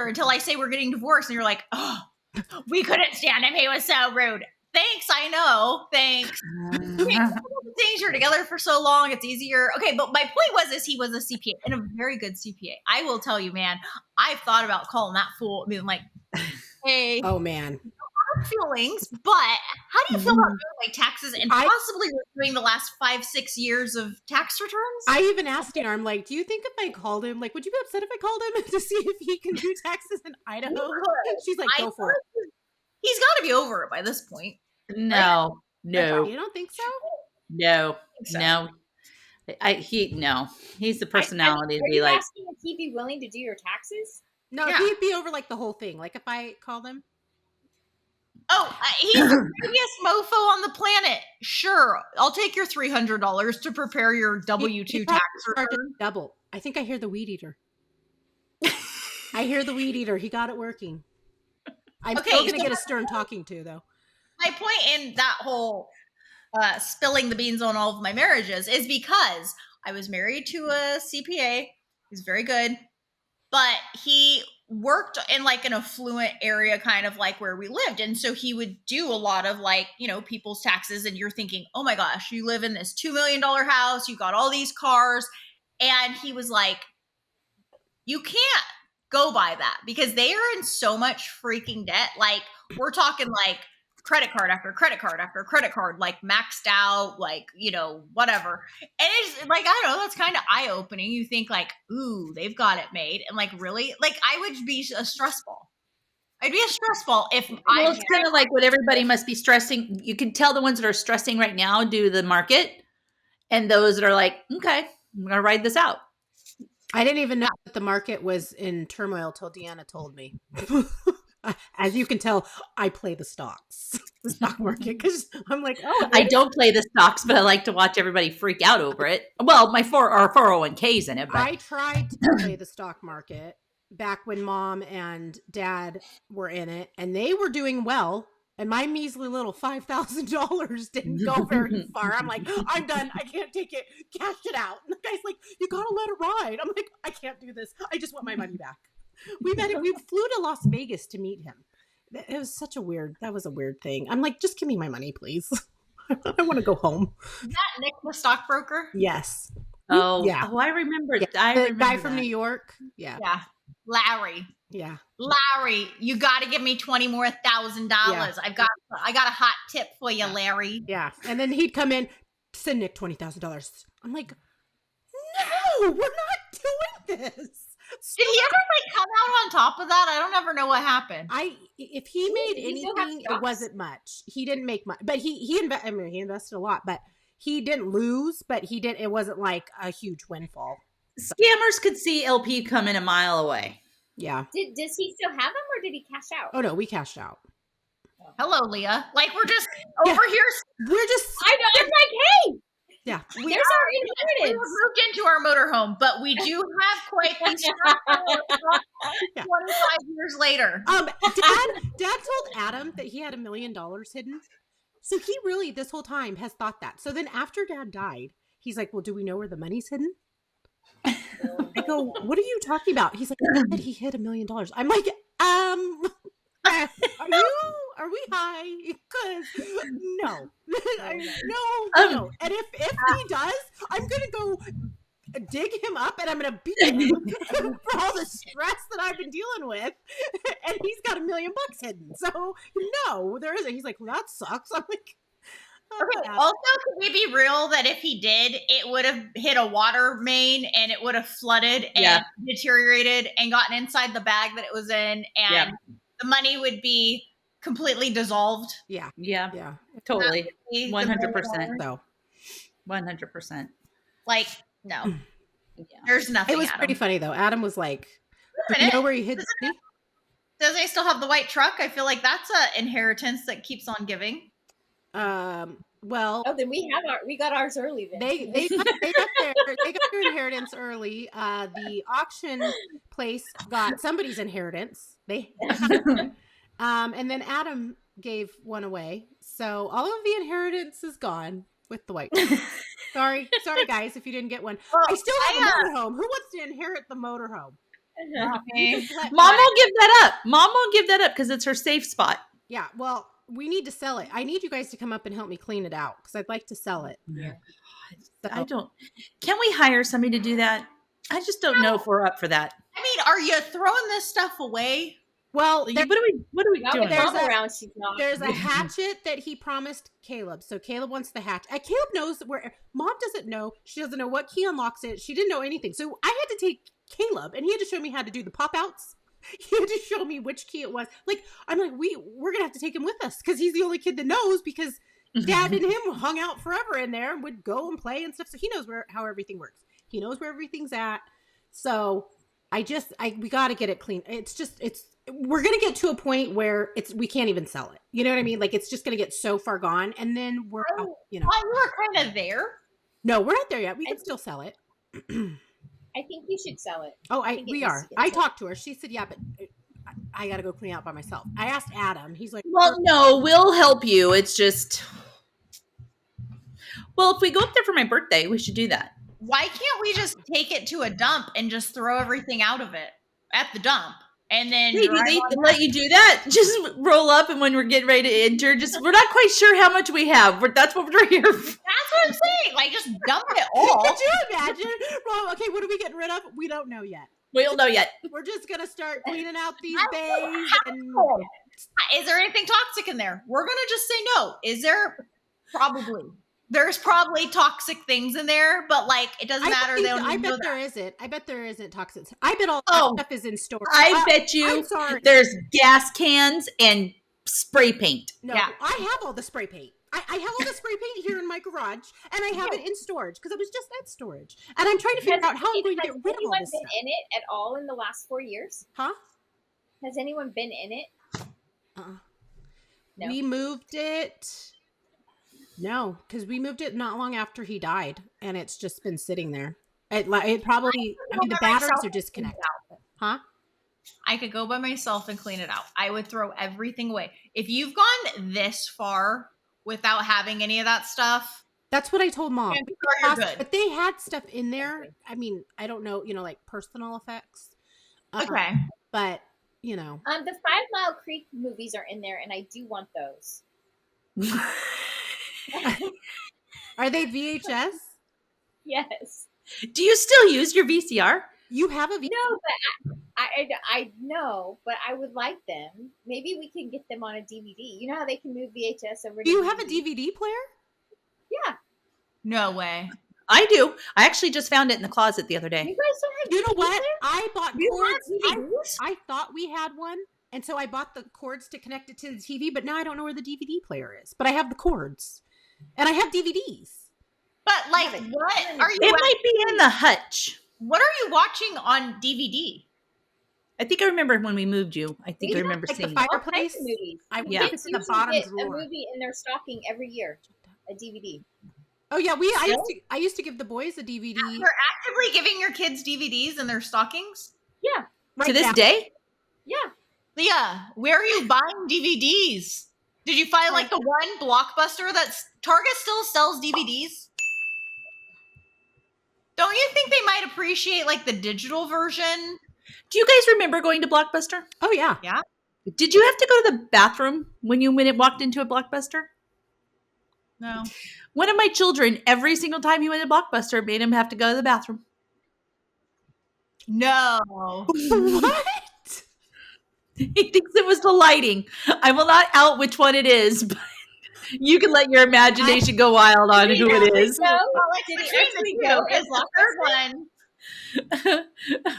Until I say we're getting divorced and you're like, oh, we couldn't stand him. He was so rude. Thanks, I know. Thanks. Things you're together for so long, it's easier. Okay, but my point is he was a CPA and a very good CPA. I will tell you, man, I've thought about calling that fool. I mean, like, hey, Oh man. feelings, but how do you feel about doing like taxes and I- possibly reviewing the last 5-6 years of tax returns? I even asked Dina, I'm like, do you think if I called him, like, would you be upset if I called him to see if he can do taxes in Idaho? She's like, go for it. He's got to be over it by this point. No. You don't think so? No. So. No. He's the personality to Are be you like, asking if he'd be willing to do your taxes? No, Yeah. he'd be over like the whole thing. Like if I called him. Oh, he's the biggest mofo on the planet. Sure, I'll take your $300 to prepare your W-2 He tax probably charged return. double. I think I hear the weed eater. I hear the weed eater. He got it working. I'm Okay, still going to so get a stern talking to, though. My point in that whole spilling the beans on all of my marriages is because I was married to a CPA. He's very good, but he worked in like an affluent area, kind of like where we lived. And so he would do a lot of like, you know, people's taxes. And you're thinking, oh my gosh, you live in this $2 million house. You got all these cars. And he was like, you can't go by that because they are in so much freaking debt. Like we're talking like credit card after credit card after credit card, like maxed out, like, whatever. And it's like, I don't know, that's kind of eye-opening. You think like, ooh, they've got it made. And like, really? Like, I would be a stress ball. I'd be a stress ball if Well, it's kind of like what everybody must be stressing. You can tell the ones that are stressing right now due to the market, and those that are like, okay, I'm going to ride this out. I didn't even know that the market was in turmoil till Deanna told me. As you can tell, I play the stocks, the stock market, because I'm like, oh. I don't play the stocks, but I like to watch everybody freak out over it. Well, our 401k's in it. But I tried to play the stock market back when Mom and Dad were in it, and they were doing well. And my measly little $5,000 didn't go very far. I'm like, I'm done. I can't take it. Cash it out. And the guy's like, you got to let it ride. I'm like, I can't do this. I just want my money back. We flew to Las Vegas to meet him. It was that was a weird thing. I'm like, just give me my money, please. I want to go home. Is that Nick, the stockbroker? Yes. Oh, yeah. Oh, I remember. Yeah. I the remember guy from that. New York. Yeah. Yeah. Larry. Yeah. Larry, you got to give me $20,000 more. Yeah. I got a hot tip for you, Larry. Yeah. And then he'd come in, send Nick $20,000. I'm like, no, we're not doing this. Did he ever come out on top of that? I don't ever know what happened. If he made He still have anything, it stocks? wasn't much. He didn't make much, but he invested a lot, but he didn't lose, but it wasn't like a huge windfall. Scammers could see LP coming a mile away. Yeah. Does he still have them, or did he cash out? Oh no, we cashed out. Hello, Leah. Like, we're just over here. We're just, I know. I'm like, hey, yeah. there's our We inheritance. moved into our motorhome, but we do have quite the structure Yeah. 25 years later. Dad told Adam that he had $1 million hidden. So he really, this whole time, has thought that. So then after Dad died, he's like, well, do we know where the money's hidden? I go, what are you talking about? He's like, I said he hid $1 million. I'm like, are we high? Because no. No. And if he does, I'm going to go dig him up and I'm going to beat him for all the stress that I've been dealing with. And he's got $1 million hidden. So no, there isn't. He's like, well, that sucks. I'm like, Okay. Also, could we be real that if he did, it would have hit a water main and it would have flooded and deteriorated and gotten inside the bag that it was in, and the money would be completely dissolved. Yeah. Totally. 100%. So 100%. Like, no. There's nothing. it was Adam. pretty funny though. Adam was like, Wait a do you know minute. where he hid the money? Does he still have the white truck? I feel like that's an inheritance that keeps on giving. Well, Oh, then we got ours early. Then they got their inheritance early. The auction place got somebody's inheritance. And then Adam gave one away. So all of the inheritance is gone with the white. Sorry guys, if you didn't get one. Well, I still have a motorhome. Who wants to inherit the motorhome? You just let Mom me- won't give that up. Mom won't give that up because it's her safe spot. Yeah, well, we need to sell it. I need you guys to come up and help me clean it out because I'd like to sell it. I don't. Can we hire somebody to do that? I just don't know if we're up for that. I mean, are you throwing this stuff away? Well, What are we not doing? with Mom around. She's not. there's a hatchet that he promised Caleb. So Caleb wants the hatchet. Caleb knows where. Mom doesn't know. She doesn't know what key unlocks it. She didn't know anything. So I had to take Caleb, and he had to show me how to do the pop outs. He had to show me which key it was. Like, I'm like, we're gonna have to take him with us because he's the only kid that knows, because Dad and him hung out forever in there and would go and play and stuff. So he knows how everything works. He knows where everything's at. So we got to get it clean. We're going to get to a point where we can't even sell it. You know what I mean? Like, it's just going to get so far gone, and then we're, Well, you were kind of there. No, we're not there yet. We can still sell it. I think you should sell it. Oh, think it we needs are. to get I sold. talked to her. She said, yeah, but I got to go clean out by myself. I asked Adam. He's like, Well, no, we'll help you. It's just, well, if we go up there for my birthday, we should do that. Why can't we just take it to a dump and just throw everything out of it at the dump? And then Hey, do drive they on let you do that? Just roll up, and when we're getting ready to enter, we're not quite sure how much we have. That's what we're here for. That's what I'm saying. Like, just dump it all. could you imagine? Well, okay, what are we getting rid of? We don't know yet. We don't know yet. We're just going to start cleaning out these bays. And Is there anything toxic in there? We're gonna just say no. Is there? Probably. There's probably toxic things in there, but like it doesn't matter. I bet there isn't. I bet there isn't toxic. I bet all Oh, that stuff is in storage. I bet I'm you sorry. there's gas cans and spray paint. No, Yeah. I have all the spray paint. I have all the spray paint here in my garage, and I have it in storage because it was just at storage. And I'm trying to figure out how I'm going to get rid of all this Has anyone stuff. been in it at all in the last 4 years? Huh? Has anyone been in it? No. We moved it. No, because we moved it not long after he died, and it's just been sitting there. It probably. I mean, the batteries are disconnected. Huh? I could go by myself and clean it out. I would throw everything away. If you've gone this far without having any of that stuff, That's what I told Mom. I'm sure you're good. But they had stuff in there. I mean, I don't know, like personal effects. Okay. But, The 5 Mile Creek movies are in there, and I do want those. are they VHS? Yes. Do you still use your VCR? You have a VCR? No, but I know, but I would like them. Maybe we can get them on a DVD. You know how they can move VHS over to Do you DVD? have a DVD player? Yeah. No way. I do. I actually just found it in the closet the other You day. guys don't have You know DVD what? player? I bought You cords. have I thought we had one, and so I bought the cords to connect it to the TV, but now I don't know where the DVD player is. But I have the cords, and I have DVDs. But like, Yeah, but- what are you? It might be in the hutch. What are you watching on DVD? I think I remember when we moved you. I think I We remember like the seeing fire- it. All kinds Fireplace? of movies. I Yeah. think it's in the Kids bottom usually get drawer. a movie in their stocking every year, a DVD. Oh yeah, I used to give the boys a DVD. You're actively giving your kids DVDs in their stockings? Yeah, right To this now. day? yeah. Leah, where are you buying DVDs? Did you find like the one Blockbuster that's Target still sells DVDs? Don't you think they might appreciate like the digital version? Do you guys remember going to Blockbuster? Oh yeah. Did you have to go to the bathroom when you walked into a Blockbuster? No. One of my children, every single time he went to Blockbuster, made him have to go to the bathroom. No. What? He thinks it was the lighting. I will not out which one it is, but you can let your imagination go wild on who it is. No, Did did he he actually go is to the third Blockbuster? one.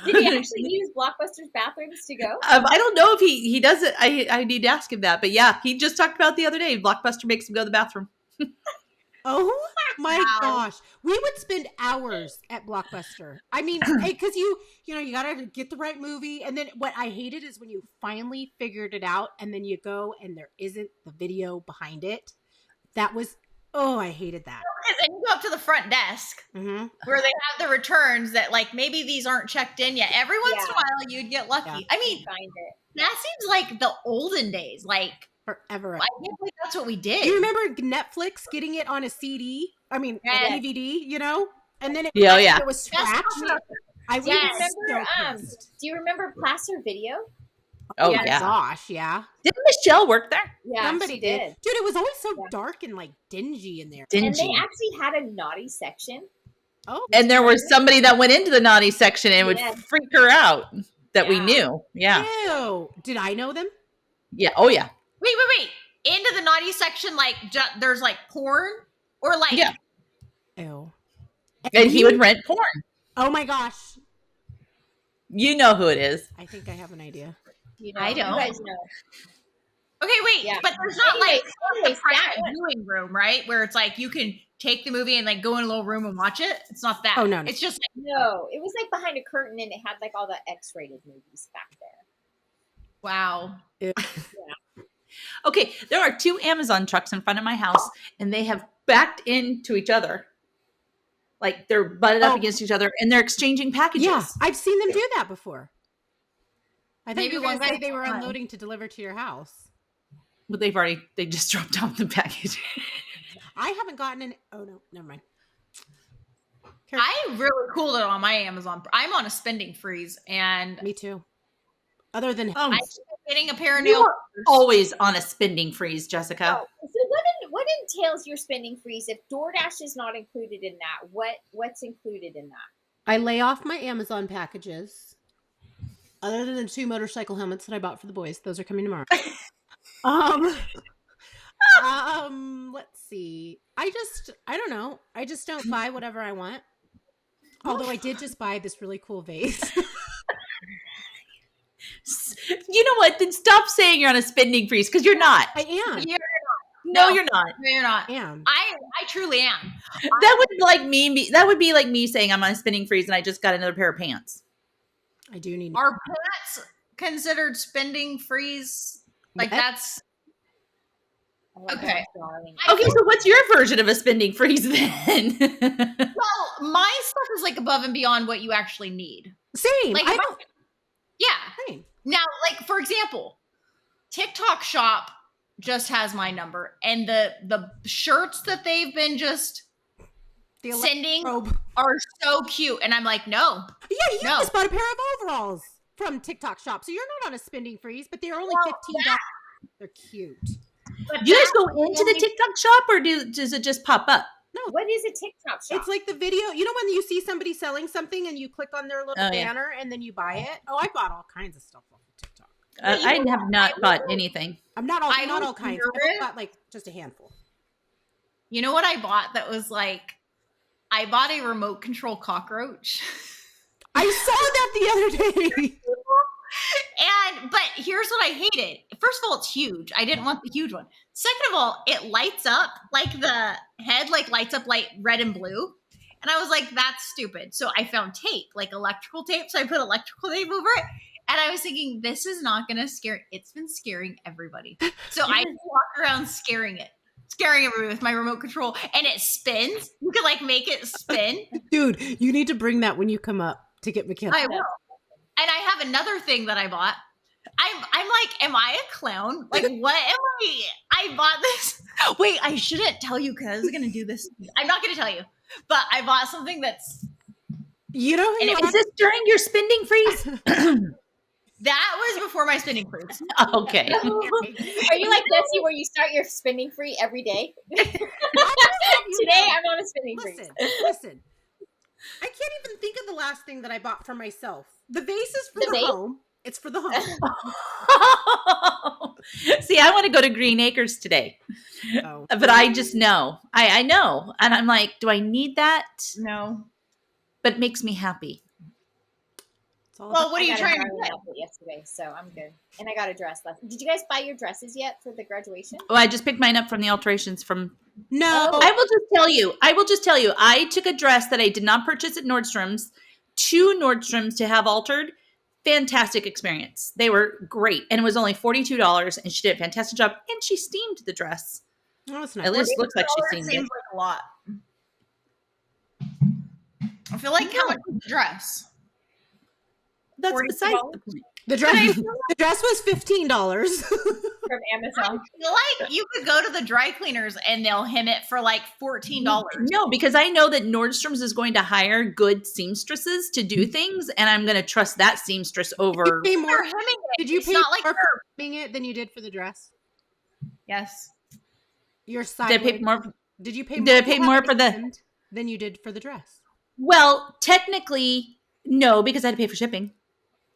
Did he actually use Blockbuster's bathrooms to go? I don't know if he does it. I need to ask him that. But yeah, he just talked about the other day. Blockbuster makes him go to the bathroom. Oh my Wow. gosh. We would spend hours at Blockbuster. I mean, because you gotta get the right movie. And then what I hated is when you finally figured it out and then you go and there isn't the video behind it. That was, I hated that. And you go up to the front desk Mm-hmm. where they have the returns that like maybe these aren't checked in yet. Every once in a Yeah. while you'd get lucky. Yeah. I mean, Find it. that seems like the olden days. Like Forever. I can't believe that's what we did. Do you remember Netflix getting it on a CD? I mean, Yes. a DVD, and then it, Yeah, oh, yeah. it was Yes. scratched. I was Yes. Remember, so pissed. do you remember Placer Video? Oh, Yeah. yeah. Gosh, yeah. Didn't Michelle work there? Yeah, Somebody she did. did. Dude, it was always so Yeah. dark and like dingy in there. And Didn't they she? actually had a naughty section. Oh, And there was somebody that went into the naughty section and would Yes. freak her out that we Yeah. knew. Yeah. ew. Did I know them? Yeah. Oh, yeah. Wait. Into the naughty section, like there's like porn or like Yeah. Ew. And he would rent porn. Oh my gosh. You know who it is. I think I have an idea. You know, I don't. You guys know. Okay, wait, Yeah. but there's not Anyways, like a that private one. viewing room, right? Where it's like you can take the movie and like go in a little room and watch it. It's not that. Oh, no, no. It's just like, No, it was like behind a curtain, and it had like all the X-rated movies back there. wow. Okay, there are 2 Amazon trucks in front of my house, and they have backed into each other. Like they're butted up Oh. against each other, and they're exchanging packages. Yeah, I've seen them do that before. I think Maybe you were going one to say guy- they were unloading to deliver to your house. But they just dropped off the package. I haven't gotten an. Oh no, never mind. I really cooled it on my Amazon. I'm on a spending freeze, and Me too. Other than Oh, I'm getting a pair of you nail. are always on a spending freeze, Jessica. Oh, so what entails your spending freeze? If DoorDash is not included in that, what's included in that? I lay off my Amazon packages. Other than the 2 motorcycle helmets that I bought for the boys, those are coming tomorrow. Let's see. I don't know. I just don't buy whatever I want. Although I did just buy this really cool vase. You know what? Then stop saying you're on a spending freeze because you're not. I am. You're No, you're not. No, you're not. I am. I truly am. That would be like me saying I'm on a spending freeze and I just got another pair of pants. I do need. Are pants considered spending freeze? Like What? that's okay. Okay, so what's your version of a spending freeze then? Well, my stuff is like above and beyond what you actually need. Same. Like, I if I- don't. Yeah. Same. Now, like for example, TikTok Shop just has my number, and the shirts that they've been just The sending robe. are so cute, and I'm like, no. Yeah, you No. just bought a pair of overalls from TikTok Shop, so you're not on a spending freeze, but they're only Well, $15. They're cute. But Do you guys that go into the only- TikTok shop or does it just pop up? What is a TikTok shop? It's like the video. You know when you see somebody selling something and you click on their little Oh, yeah. banner and then you buy it? Oh, I bought all kinds of stuff off of TikTok. I have not bought anything. I'm not all I not was all kinds. I nervous. bought like just a handful. You know what I bought that was like, I bought a remote control cockroach. I saw that the other day. But here's what I hated. First of all, it's huge. I didn't want the huge one. Second of all, it lights up, like the head like lights up like red and blue. And I was like, that's stupid. So I found tape, like electrical tape. So I put electrical tape over it. And I was thinking, this is not going to scare. It's been scaring everybody. So I walk around scaring everybody with my remote control. And it spins. You could like make it spin. Dude, you need to bring that when you come up to get McKenna. I will. And I have another thing that I bought. I'm like, am I a clown? Like, what am I? I bought this. Wait, I shouldn't tell you because I was gonna do this. I'm not gonna tell you, but I bought something that's You know who And you it are? Is this during your spending freeze? that was before my spending freeze. Okay. Are you like Jesse, where you start your spending free every day? Today I'm on a spending free. Listen. I can't even think of the last thing that I bought for myself. The vase is for The the vase? home. It's for the home. See, I want to go to Green Acres today, Oh. but I just know. I know. And I'm like, do I need that? No. But it makes me happy. It's all Well, about- what are you I got a trying to driving do? outfit yesterday, so I'm good. And I got a dress last. Did you guys buy your dresses yet for the graduation? Oh, I just picked mine up from the alterations from. No. Oh. I will just tell you. I took a dress that I did not purchase at Nordstrom's to Nordstrom's to have altered. Fantastic experience. They were great. And it was only $42 and she did a fantastic job. And she steamed the dress. Oh, it's At nice. least looks like she It steamed it. seems like a lot. I feel like how much was the dress? That's $42? besides the point. The dress was $15. From I Amazon. feel like you could go to the dry cleaners and they'll hem it for like $14. No, because I know that Nordstrom's is going to hire good seamstresses to do things, and I'm going to trust that seamstress over. Pay They're more. hemming it. Did you It's pay not like more her. for doing it than you did for the dress? Yes. Your side. Did I pay more? Did you pay? Did I more pay to more have for it the- hemmed than you did for the dress? Well, technically, no, because I had to pay for shipping.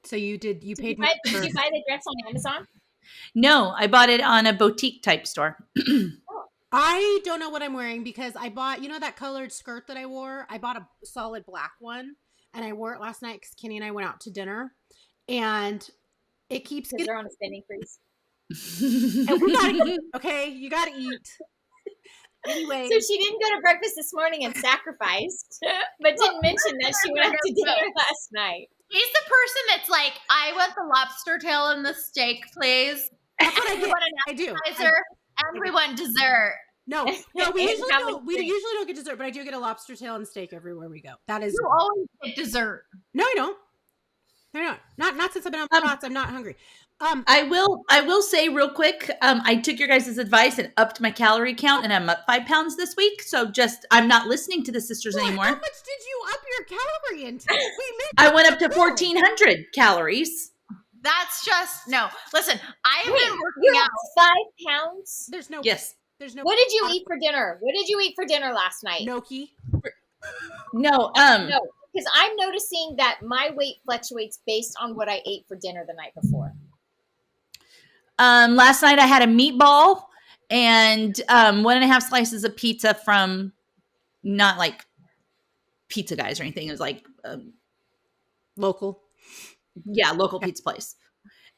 So you did. You Did paid you, more. buy, did you buy the dress on Amazon? No, I bought it on a boutique type store. I don't know what I'm wearing because I bought, you know, that colored skirt that I wore? I bought a solid black one and I wore it last night because Kenny and I went out to dinner and it keeps Because getting, they're on a spending freeze. and we gotta eat, okay? You gotta eat. Anyway, So she didn't go to breakfast this morning and sacrificed, but didn't mention that she went out to dinner last night. He's the person that's like, I want the lobster tail and the steak, please. that's what I And do. we want I an do. appetizer, and we want dessert. No, we And usually how don't. many We drinks? usually don't get dessert, but I do get a lobster tail and steak everywhere we go. That is You always get dessert. no, I don't. No, not since I've been on shots. I'm not hungry. I will say real quick, I took your guys' advice and upped my calorie count, and I'm up 5 pounds this week. So I'm not listening to the sisters How anymore. much did you up your calorie intake? We made I went up to 1,400 calories. That's just, no. Listen, I have Wait, been working you're out. up 5 pounds? There's no. Yes. There's no. What did you eat for dinner? What did you eat for dinner last night? Gnocchi. No. No, because I'm noticing that my weight fluctuates based on what I ate for dinner the night before. Last night I had a meatball and 1.5 slices of pizza from not like Pizza Guys or anything. It was like, Local. local pizza place.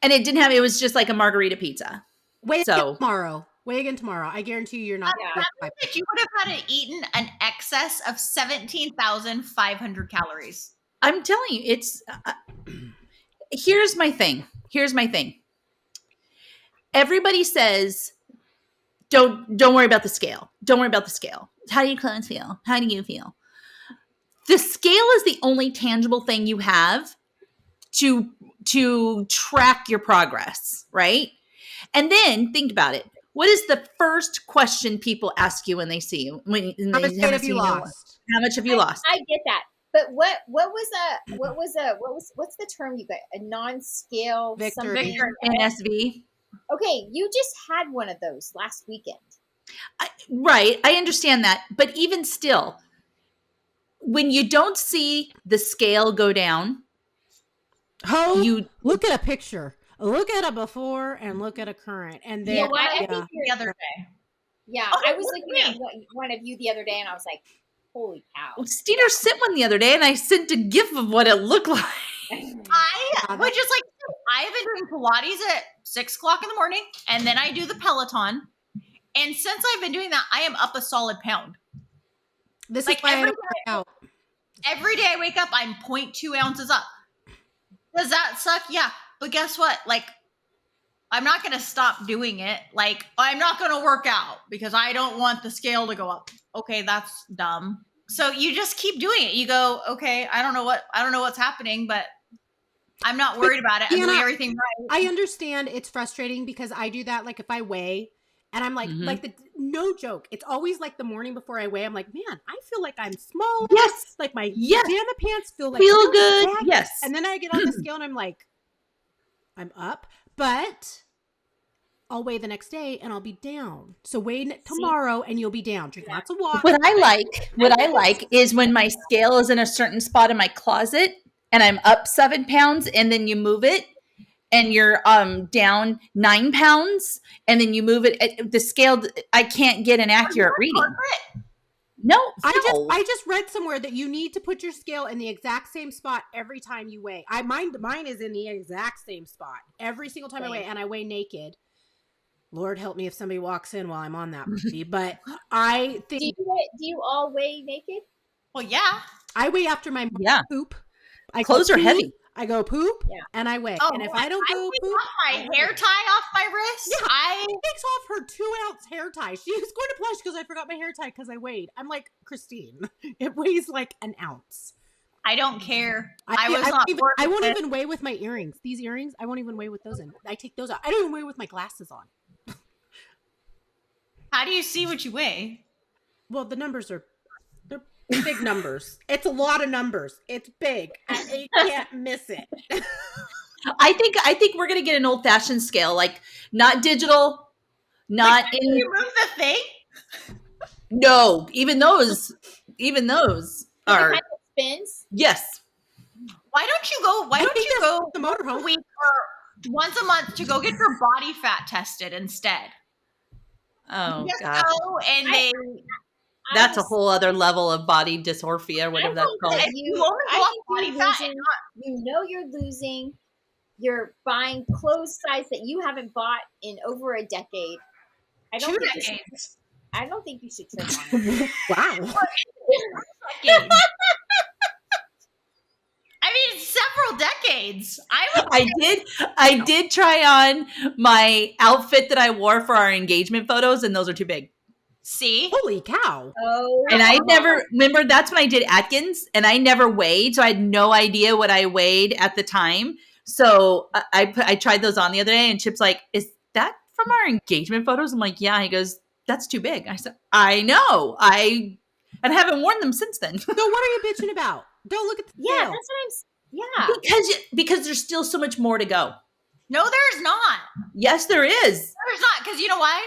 And it was just like a margarita pizza. Weigh So- again tomorrow. Weigh again tomorrow. I guarantee you're not. Yeah. Yeah. That means that you would have had eaten an excess of 17,500 calories. I'm telling you, it's here's my thing. Everybody says, don't worry about the scale. Don't worry about the scale. How do your clothes feel? How do you feel? The scale is the only tangible thing you have to track your progress, right? And then think about it. What is the first question people ask you when they see you? How much weight have you lost? How much have you lost? I get that. But what's the term you got? A non-scale Victory. something? NSV. Okay, you just had one of those last weekend. Right. I understand that. But even still, when you don't see the scale go down, you look at a picture. Look at a before and look at a current. And then I think the other day. Yeah, Oh, I was look looking at at one of you the other day, and I was like, "Holy cow!" Steiner sent one the other day, and I sent a gif of what it looked like. I would just I have been doing Pilates at 6 o'clock in the morning, and then I do the Peloton. And since I've been doing that, I am up a solid pound. this Like is why I every don't work out. Every day I wake up, I'm 0.2 ounces up. Does that suck? Yeah. But guess what? Like, I'm not going to stop doing it. Like, I'm not going to work out because I don't want the scale to go up. Okay, that's dumb. So you just keep doing it. You go, okay, I don't know what's happening, but I'm not worried about it. I'm doing everything right. I understand it's frustrating because I do that. Like if I weigh and I'm like, no joke. It's always like the morning before I weigh. I'm like, man, I feel like I'm small. Yes. Like my pajama pants feel like feel good. baggy. Yes. And then I get on the scale and I'm like, I'm up, but I'll weigh the next day and I'll be down. So weigh tomorrow and you'll be down. Drink lots of water. What I like is when my scale is in a certain spot in my closet and I'm up 7 pounds and then you move it and you're down 9 pounds and then you move it. The scale, I can't get an accurate reading. No, I just read somewhere that you need to put your scale in the exact same spot every time you weigh. Mine is in the exact same spot every single time I weigh, and I weigh naked. Lord help me if somebody walks in while I'm on that movie. But I think do you all weigh naked? Well, yeah. I weigh after my poop. Clothes are heavy. I go poop and I weigh. And if I don't go poop, my hair tie off my wrist. Yeah, she takes off her 2-ounce hair tie. She was going to Plush because I forgot my hair tie because I weighed. I'm like, Christine, it weighs like an ounce. I don't care. I won't even weigh with my earrings. These earrings, I won't even weigh with those in. I take those out. I don't even weigh with my glasses on. How do you see what you weigh? Well, the numbers they're big numbers. It's a lot of numbers. It's big. You can't miss it. I think we're gonna get an old-fashioned scale, like not digital, not in. You move the thing. No, even those are Kind of spins. yes. Why don't you go the motorhome a week or once a month to go get your body fat tested instead? Oh Just God, go and that's a whole other level of body dysmorphia, whatever that's called. You only go off body fat and you know you're losing. You're buying clothes size that you haven't bought in over a decade. I don't think you should trip on it. Wow. I mean, several decades. I did try on my outfit that I wore for our engagement photos, and those are too big. See? Holy cow. Oh. And I never remember that's when I did Atkins, and I never weighed, so I had no idea what I weighed at the time. So I tried those on the other day, and Chip's like, "Is that from our engagement photos?" I'm like, "Yeah." He goes, "That's too big." I said, "I know. I haven't worn them since then." So what are you bitching about? Don't look at the scale. That's what I'm. Yeah. Because there's still so much more to go. No, there's not. Yes, there is. There's not, because you know why?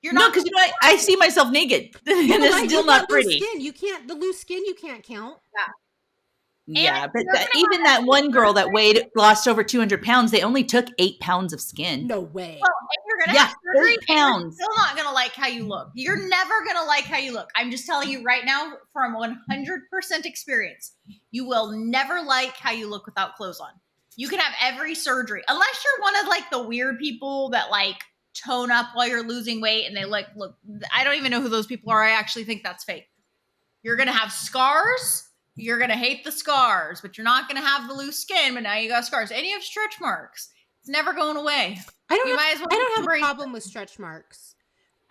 You're No, not. because I see myself naked, and it's still not pretty. Skin. You can't. The loose skin you can't count. Yeah, but you're gonna even that one girl that lost over 200 pounds, they only took 8 pounds of skin. No way. Well, and you're gonna Yeah, have surgery, 8 and you're pounds. still not gonna like how you look. You're never gonna like how you look. I'm just telling you right now, from 100% experience, you will never like how you look without clothes on. You can have every surgery, unless you're one of like the weird people that like tone up while you're losing weight, and they like look. I don't even know who those people are. I actually think that's fake. You're gonna have scars. You're gonna hate the scars, but you're not gonna have the loose skin. But now you got scars, and you have stretch marks. It's never going away. I don't You have, might as well I don't have a embrace problem with stretch marks.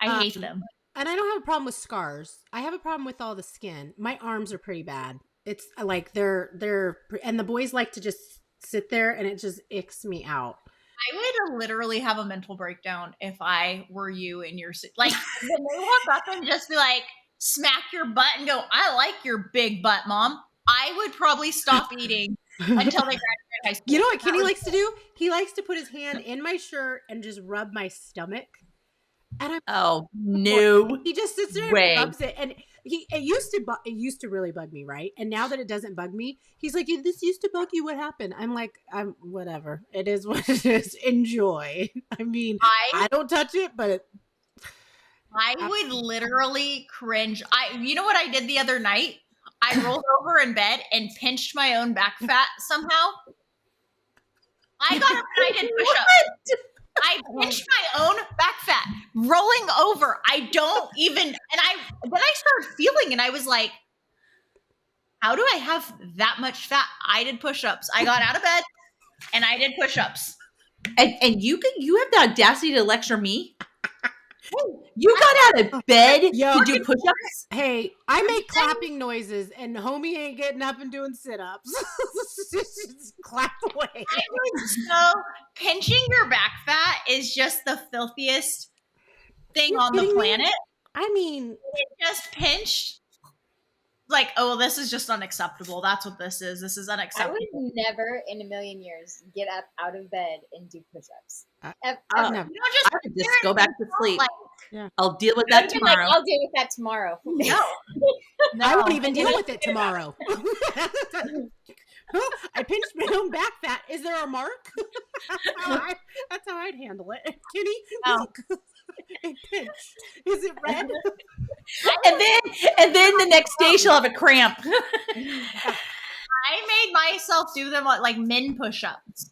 I hate them. And I don't have a problem with scars. I have a problem with all the skin. My arms are pretty bad. It's like they're and the boys like to just sit there and it just icks me out. I would literally have a mental breakdown if I were you in your like when they walk up and just be like smack your butt and go, "I like your big butt, mom." I would probably stop eating until they graduate high school. You know what Kenny likes to do? He likes to put his hand in my shirt and just rub my stomach. And Oh, no he just sits there way. and rubs it. And it used to really bug me, right? And now that it doesn't bug me, he's like, "This used to bug you. What happened?" I'm like, "I'm whatever. It is what it is. Enjoy." I mean, I don't touch it, but I would literally cringe. You know what I did the other night? I rolled over in bed and pinched my own back fat somehow. I got up and I did push-ups. I pinched my own back fat, rolling over. I don't even, and then I started feeling, and I was like, how do I have that much fat? I did push-ups. I got out of bed and I did push-ups. And you have the audacity to lecture me? You got out of bed to do push-ups? Hey, I make clapping noises, and homie ain't getting up and doing sit-ups. Just clap away. So pinching your back fat is just the filthiest thing on the planet. I mean, it just pinched. Like, oh, well, this is just unacceptable. That's what this is. This is unacceptable. I would never in a million years get up out of bed and do push-ups. Never. I would just go back to sleep. Like, yeah. I'll deal with that tomorrow. I'll deal with that tomorrow. No. I won't even deal with it tomorrow. I pinched my own back fat. Is there a mark? That's how I'd handle it. Kenny, look. It pinched. Is it red? and then the next day she'll have a cramp. I made myself do them like min push-ups.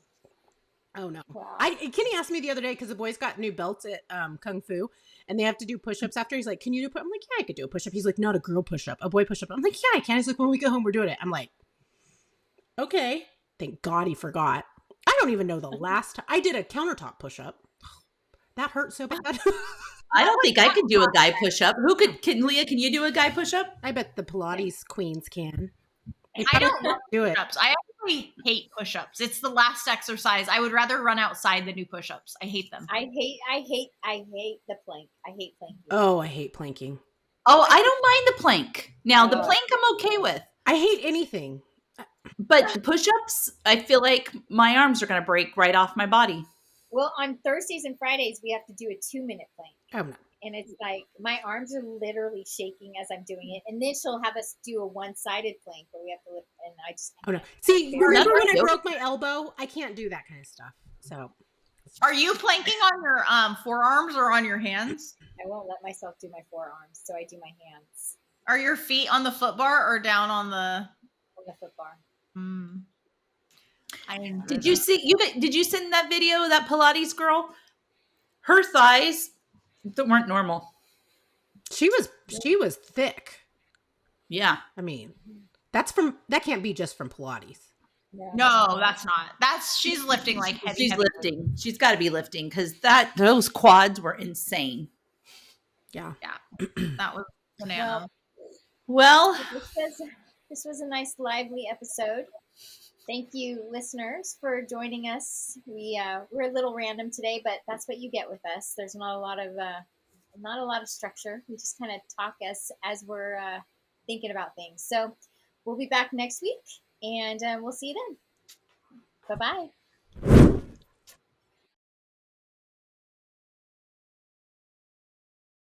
Oh no! Wow. Kenny asked me the other day because the boys got new belts at Kung Fu, and they have to do push-ups after. He's like, "Can you do?" I'm like, "Yeah, I could do a push-up." He's like, "Not a girl push-up, a boy push-up." I'm like, "Yeah, I can." He's like, "When we get home, we're doing it." I'm like, "Okay." Thank God he forgot. I don't even know the last time I did a countertop push-up. That hurt so bad. I don't think I could do a guy push-up. Leah, can you do a guy push-up? I bet the Pilates queens can. I don't love do it. push-ups. I actually hate push-ups. It's the last exercise. I would rather run outside than do push-ups. I hate them. I hate the plank. I hate planking. Oh, I hate planking. Oh, I don't mind the plank. Now, the plank I'm okay with. I hate anything. But the push-ups, I feel like my arms are going to break right off my body. Well, on Thursdays and Fridays, we have to do a 2-minute plank. Oh, no. And it's like my arms are literally shaking as I'm doing it. And then she'll have us do a one-sided plank where we have to lift. And I just. Oh, no. See, remember when I broke my elbow? I can't do that kind of stuff. So. Are you planking on your forearms or on your hands? I won't let myself do my forearms, so I do my hands. Are your feet on the foot bar or down on the foot bar? Did you see? Did you send that video of that Pilates girl? Her thighs weren't normal. She was thick. Yeah, I mean, that can't be just from Pilates. No, that's not. She's lifting like heavy. She's lifting. She's got to be lifting because those quads were insane. Yeah. That was banana. Well, this was a nice, lively episode. Thank you, listeners, for joining us. We're a little random today, but that's what you get with us. There's not a lot of structure. We just kind of talk as we're thinking about things. So we'll be back next week, and we'll see you then. Bye-bye.